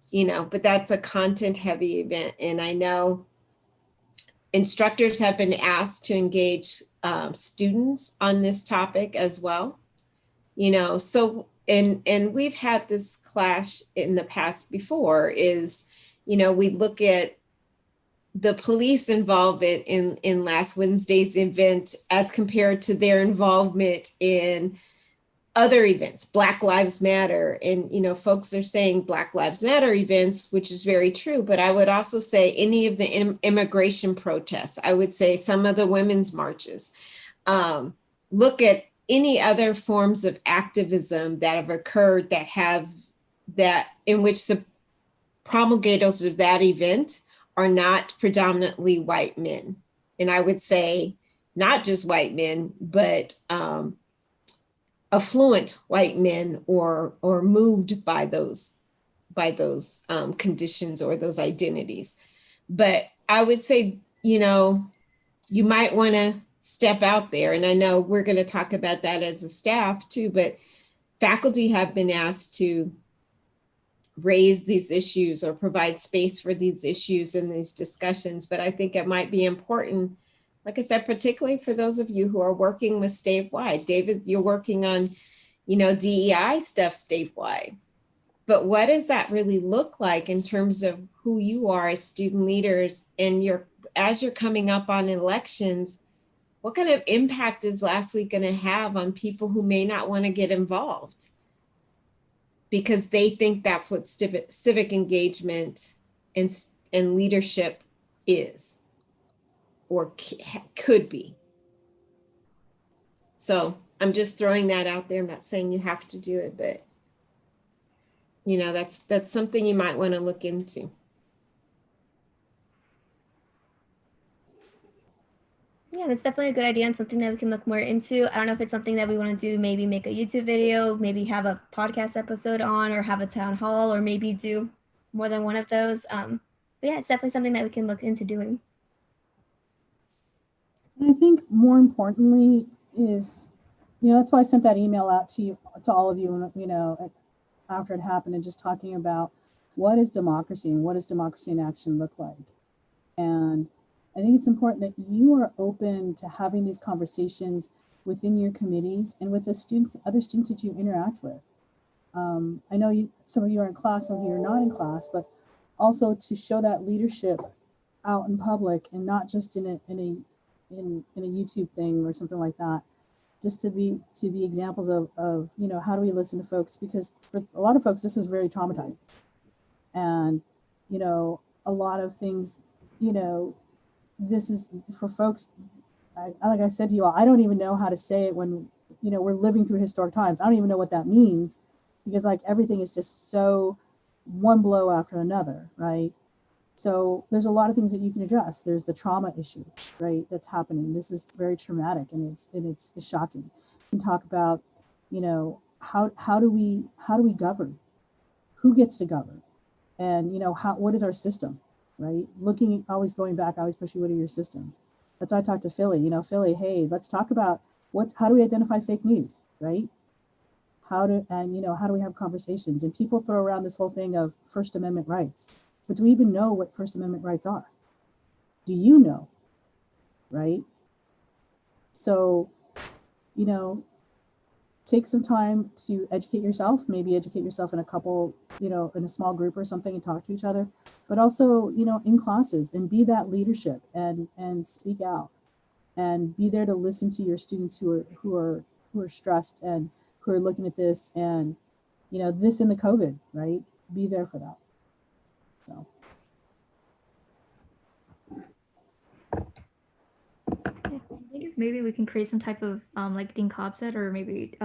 you know, but that's a content heavy event. And I know instructors have been asked to engage students on this topic as well, you know. So and we've had this clash in the past before, is, you know, we look at the police involvement in last Wednesday's event as compared to their involvement in other events, Black Lives Matter. And, you know, folks are saying Black Lives Matter events, which is very true. But I would also say any of the immigration protests, I would say some of the women's marches. Look at any other forms of activism that have occurred that in which the promulgators of that event are not predominantly white men. And I would say not just white men, but affluent white men, or moved by those conditions or those identities. But I would say, you know, you might want to step out there. And I know we're going to talk about that as a staff too, but faculty have been asked to raise these issues or provide space for these issues in these discussions. But I think it might be important, like I said, particularly for those of you who are working with statewide. David, you're working on, you know, DEI stuff statewide. But what does that really look like in terms of who you are as student leaders, and as you're coming up on elections? What kind of impact is last week going to have on people who may not want to get involved because they think that's what civic engagement and leadership is, or could be? So I'm just throwing that out there. I'm not saying you have to do it, but, you know, that's something you might want to look into. Yeah, that's definitely a good idea and something that we can look more into. I don't know if it's something that we want to do, maybe make a YouTube video, maybe have a podcast episode on, or have a town hall, or maybe do more than one of those. But yeah, it's definitely something that we can look into doing. And I think more importantly is, you know, that's why I sent that email out to you, to all of you, you know, after it happened, and just talking about what is democracy and what does democracy in action look like. And I think it's important that you are open to having these conversations within your committees and with the students, other students that you interact with. I know some of you are in class, some of you are not in class, but also to show that leadership out in public, and not just in a YouTube thing or something like that. Just to be examples of, you know, how do we listen to folks? Because for a lot of folks, this was very traumatizing. And, you know, a lot of things, you know, this is for folks, like I said to you all, I don't even know how to say it when, you know, we're living through historic times. I don't even know what that means, because like everything is just so one blow after another, right? So there's a lot of things that you can address. There's the trauma issue, right, that's happening. This is very traumatic, and it's shocking. We can talk about, you know, how do we govern? Who gets to govern? And, you know, what is our system, right? Always going back, always pushing, what are your systems? That's why I talked to Philly, you know, Philly, hey, let's talk about how do we identify fake news, right? You know, how do we have conversations? And people throw around this whole thing of First Amendment rights. But do we even know what First Amendment rights are? Do you know, right? So, you know, take some time to educate yourself, maybe educate yourself in a couple, you know, in a small group or something, and talk to each other, but also, you know, in classes, and be that leadership and speak out, and be there to listen to your students who are stressed and who are looking at this, and, you know, this in the COVID, right? Be there for that. So. I think if maybe we can create some type of like Dean Cobb said, or maybe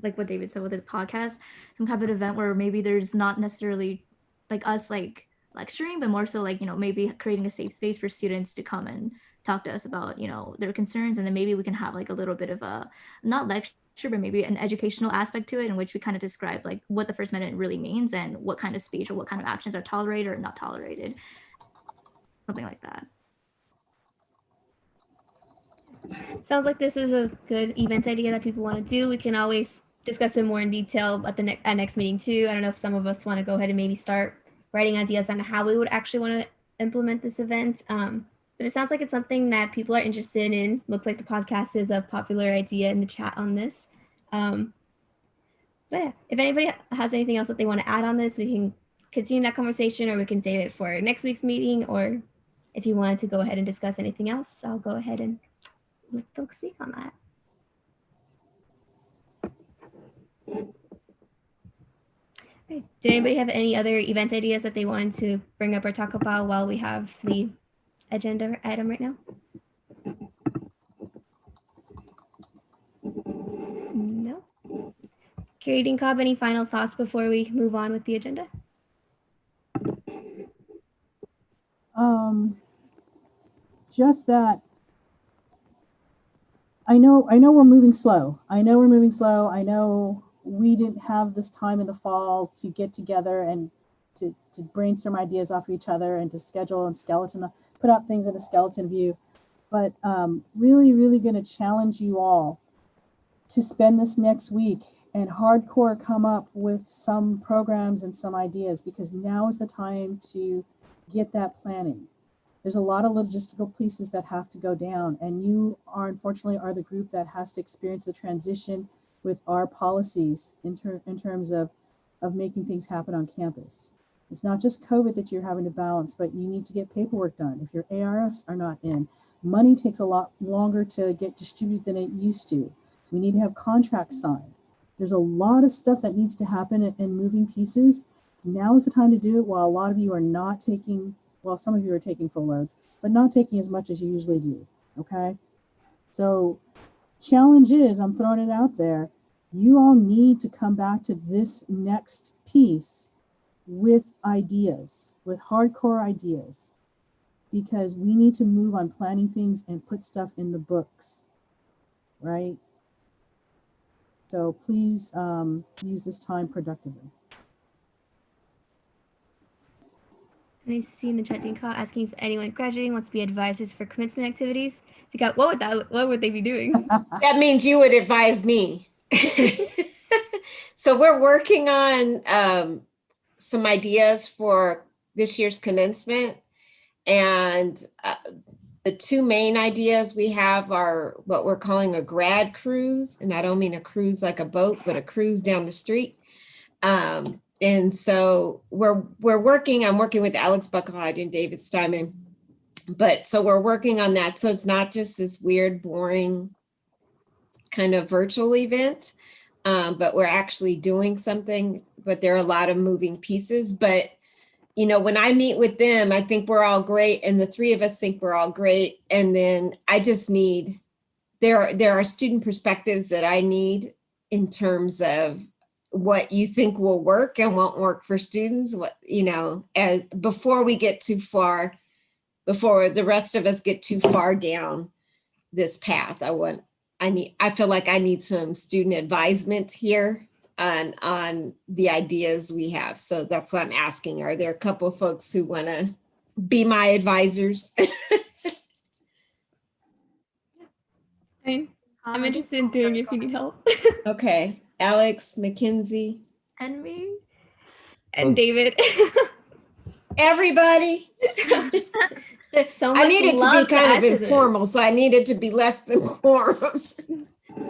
like what David said with the podcast, some kind of event where maybe there's not necessarily like us like lecturing, but more so like, you know, maybe creating a safe space for students to come and talk to us about, you know, their concerns, and then maybe we can have like a little bit of a not lecture structure, but maybe an educational aspect to it in which we kind of describe like what the First Amendment really means and what kind of speech or what kind of actions are tolerated or not tolerated. Something like that. Sounds like this is a good event idea that people want to do. We can always discuss it more in detail at the next meeting too. I don't know if some of us want to go ahead and maybe start writing ideas on how we would actually want to implement this event. But it sounds like it's something that people are interested in. Looks like the podcast is a popular idea in the chat on this. But yeah, if anybody has anything else that they want to add on this, we can continue that conversation, or we can save it for next week's meeting. Or if you wanted to go ahead and discuss anything else, I'll go ahead and let folks speak on that. Okay. Did anybody have any other event ideas that they wanted to bring up or talk about while we have the agenda item right now? No. Carrie Cobb, any final thoughts before we move on with the agenda? Just that I know we're moving slow. I know we didn't have this time in the fall to get together and to brainstorm ideas off of each other and to schedule and put out things in a skeleton view. But really, really going to challenge you all to spend this next week and hardcore come up with some programs and some ideas, because now is the time to get that planning. There's a lot of logistical pieces that have to go down, and you are unfortunately the group that has to experience the transition with our policies in terms of making things happen on campus. It's not just COVID that you're having to balance, but you need to get paperwork done. If your ARFs are not in, money takes a lot longer to get distributed than it used to. We need to have contracts signed. There's a lot of stuff that needs to happen in moving pieces. Now is the time to do it while a lot of you are not taking, well, some of you are taking full loads, but not taking as much as you usually do, okay? So challenge is, I'm throwing it out there, you all need to come back to this next piece with ideas, with hardcore ideas, because we need to move on planning things and put stuff in the books, right? So please use this time productively. And I see in the chat Dean Call asking if anyone graduating wants to be advisors for commencement activities. What would they be doing? That means you would advise me. So we're working on some ideas for this year's commencement. And the two main ideas we have are what we're calling a grad cruise. And I don't mean a cruise like a boat, but a cruise down the street. And so I'm working with Alex Buckelhide and David Steinman. But so we're working on that. So it's not just this weird, boring kind of virtual event, but we're actually doing something, but there are a lot of moving pieces. But, you know, when I meet with them, I think we're all great. And the three of us think we're all great. And then I just need, there are student perspectives that I need in terms of what you think will work and won't work for students, what, you know, as before we get too far, before the rest of us get too far down this path. I feel like I need some student advisement here on the ideas we have. So that's why I'm asking, are there a couple of folks who want to be my advisors? I'm interested in doing it if you need help. Okay, Alex, Mackenzie. And me. And David. Everybody. So I needed to be kind of add to informal, this. so I needed to be less than quorum.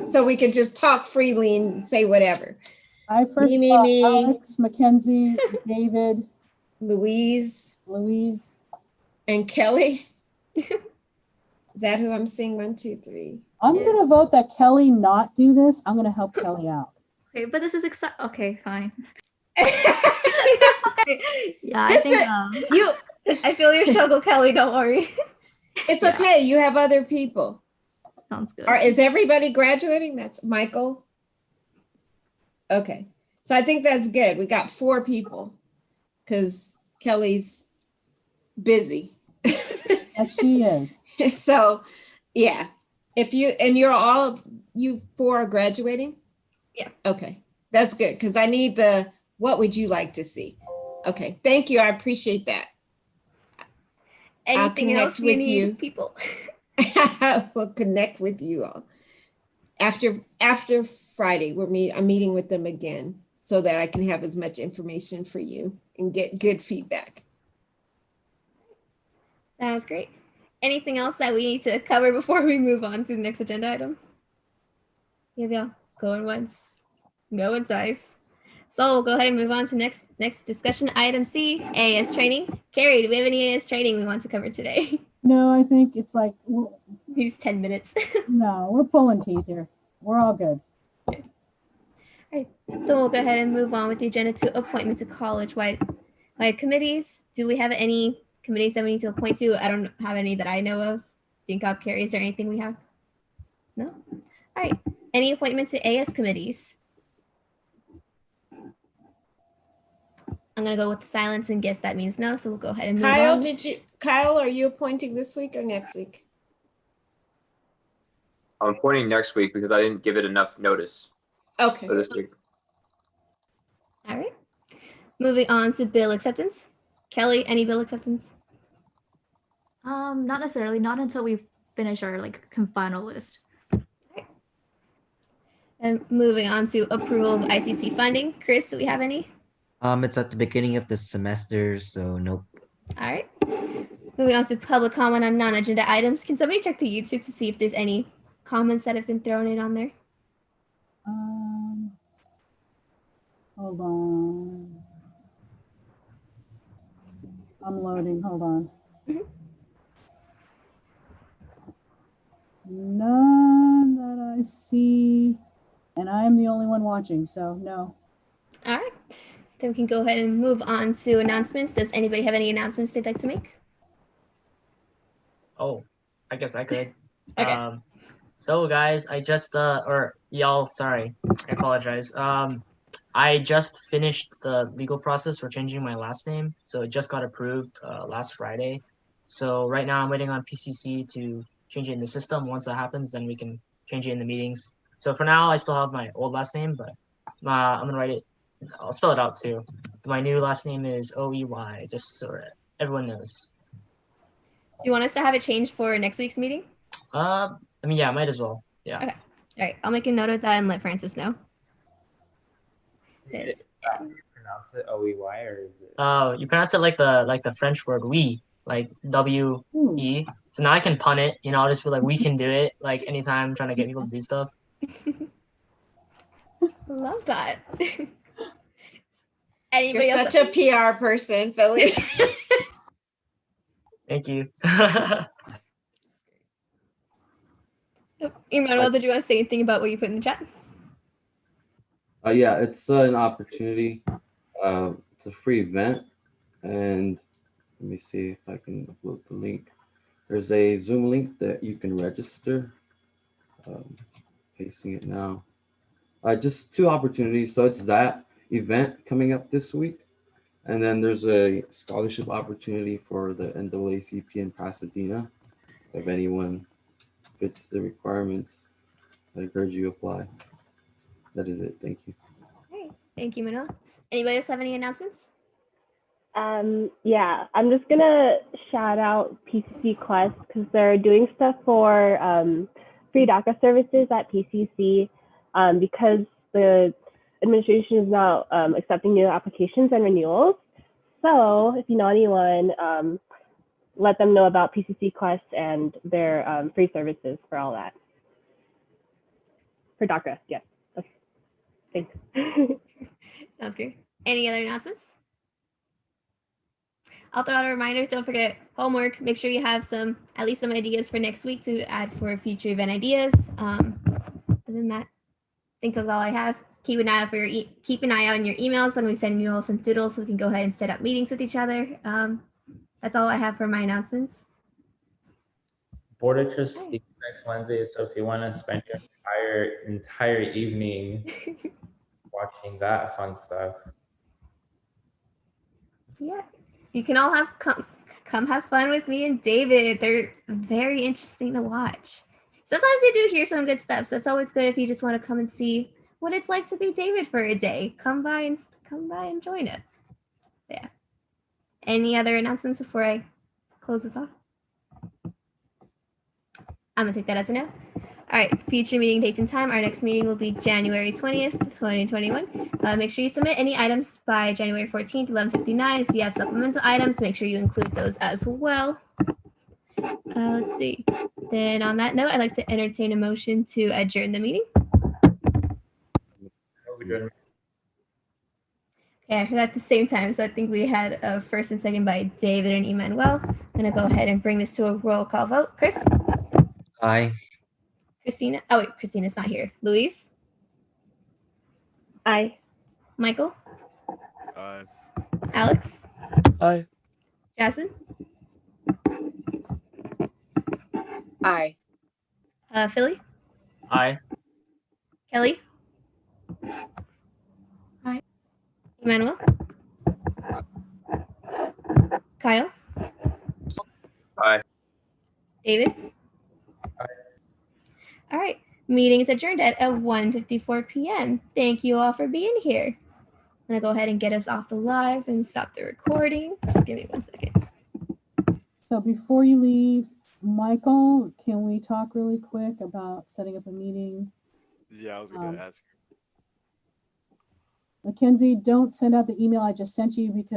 So we could just talk freely and say whatever. I first saw Alex, Mackenzie, David, Louise, and Kelly. Is that who I'm seeing? 1, 2, 3. I'm going to vote that Kelly not do this. I'm going to help Kelly out. Okay, but this is exciting. Okay, fine. Yeah, I think I feel your struggle, Kelly. Don't worry. It's okay. You have other people. Sounds good. Is everybody graduating? That's Michael. Okay. So I think that's good. We got 4 people because Kelly's busy. Yes, she is. So, yeah. you four are graduating? Yeah. Okay, that's good, because I need what would you like to see? Okay, thank you, I appreciate that. Anything else you need, people? We'll connect with you all. After Friday, I'm meeting with them again so that I can have as much information for you and get good feedback. Sounds great. Anything else that we need to cover before we move on to the next agenda item? Yeah, going once, going twice. So we'll go ahead and move on to next discussion item C, AS training. Carrie, do we have any AS training we want to cover today? No, I think it's like, these 10 minutes. No, we're pulling teeth here. We're all good. All right, so we'll go ahead and move on with the agenda to appointment to college-wide committees. Do we have any committees that we need to appoint to? I don't have any that I know of. Think up, Carrie, is there anything we have? No? All right, any appointment to AS committees? I'm gonna go with the silence and guess that means no, so we'll go ahead and move on. Kyle, are you appointing this week or next week? I'm appointing next week because I didn't give it enough notice. Okay. For this week. All right. Moving on to bill acceptance. Kelly, any bill acceptance? Not necessarily, not until we finish our final list. Okay. And moving on to approval of ICC funding. Chris, do we have any? It's at the beginning of the semester, so nope. All right. Moving on to public comment on non-agenda items. Can somebody check the YouTube to see if there's any comments that have been thrown in on there? Hold on. I'm loading, hold on. None that I see, and I'm the only one watching, so no. All right. Then we can go ahead and move on to announcements. Does anybody have any announcements they'd like to make? Oh, I guess I could. Okay. So guys, I just or y'all, sorry, I apologize. I just finished the legal process for changing my last name, so it just got approved last Friday. So right now I'm waiting on PCC to change it in the system. Once that happens, then we can change it in the meetings. So for now, I still have my old last name, but I'm gonna write it. I'll spell it out too. My new last name is OEY, just so everyone knows. Do you want us to have it changed for next week's meeting? I mean, yeah, might as well. Yeah. Okay. All right. I'll make a note of that and let Francis know. You pronounce it OEY or is it? Oh, you pronounce it like the French word we, like W-E. So now I can pun it. I'll just be like, we can do it. Like anytime I'm trying to get people to do stuff. Love that. You're such a PR person, Philly. Thank you. Emmanuel, did you want to say anything about what you put in the chat? Yeah, it's an opportunity. It's a free event, and let me see if I can upload the link. There's a Zoom link that you can register. Pasting it now. Just 2 opportunities. So it's that event coming up this week, and then there's a scholarship opportunity for the NAACP in Pasadena. If anyone fits the requirements, I encourage you to apply. That is it. Thank you. Great. Thank you, Manuel. Anybody else have any announcements? Yeah, I'm just gonna shout out PCC Quest because they're doing stuff for free DACA services at PCC because the administration is now accepting new applications and renewals. So if you know anyone, let them know about PCC Quest and their free services for all that. For DACA, yes. Okay. Thanks. Sounds good. Any other announcements? I'll throw out a reminder. Don't forget homework. Make sure you have at least some ideas for next week to add for future event ideas. Other than that, I think that's all I have. Keep an eye out keep an eye out on your emails. I'm going to be sending you all some doodles so we can go ahead and set up meetings with each other. That's all I have for my announcements. Board of Trustees next Wednesday, so if you want to spend your entire evening watching that fun stuff. Yeah, you can all come have fun with me and David. They're very interesting to watch. sometimes you do hear some good stuff. So it's always good if you just want to come and see what it's like to be David for a day. Come by and join us. Yeah. Any other announcements before I close this off? I'm gonna take that as a no. All right, future meeting dates and time. Our next meeting will be January 20th, 2021. Make sure you submit any items by January 14th, 11:59. If you have supplemental items, make sure you include those as well. Let's see. Then on that note, I'd like to entertain a motion to adjourn the meeting. Okay, I heard that at the same time, so I think we had a first and second by David and Emmanuel. I'm gonna go ahead and bring this to a roll call vote. Chris? Aye. Christina? Oh wait, Christina's not here. Louise? Aye. Michael? Aye. Alex? Aye. Jasmine? Aye. Philly? Aye. Kelly? Aye. Emmanuel? Kyle? Aye. David? All right. Meeting is adjourned at 1:54 p.m. Thank you all for being here. I'm going to go ahead and get us off the live and stop the recording. Just give me 1 second. So before you leave, Michael, can we talk really quick about setting up a meeting? Yeah, I was gonna ask. Mackenzie, don't send out the email I just sent you because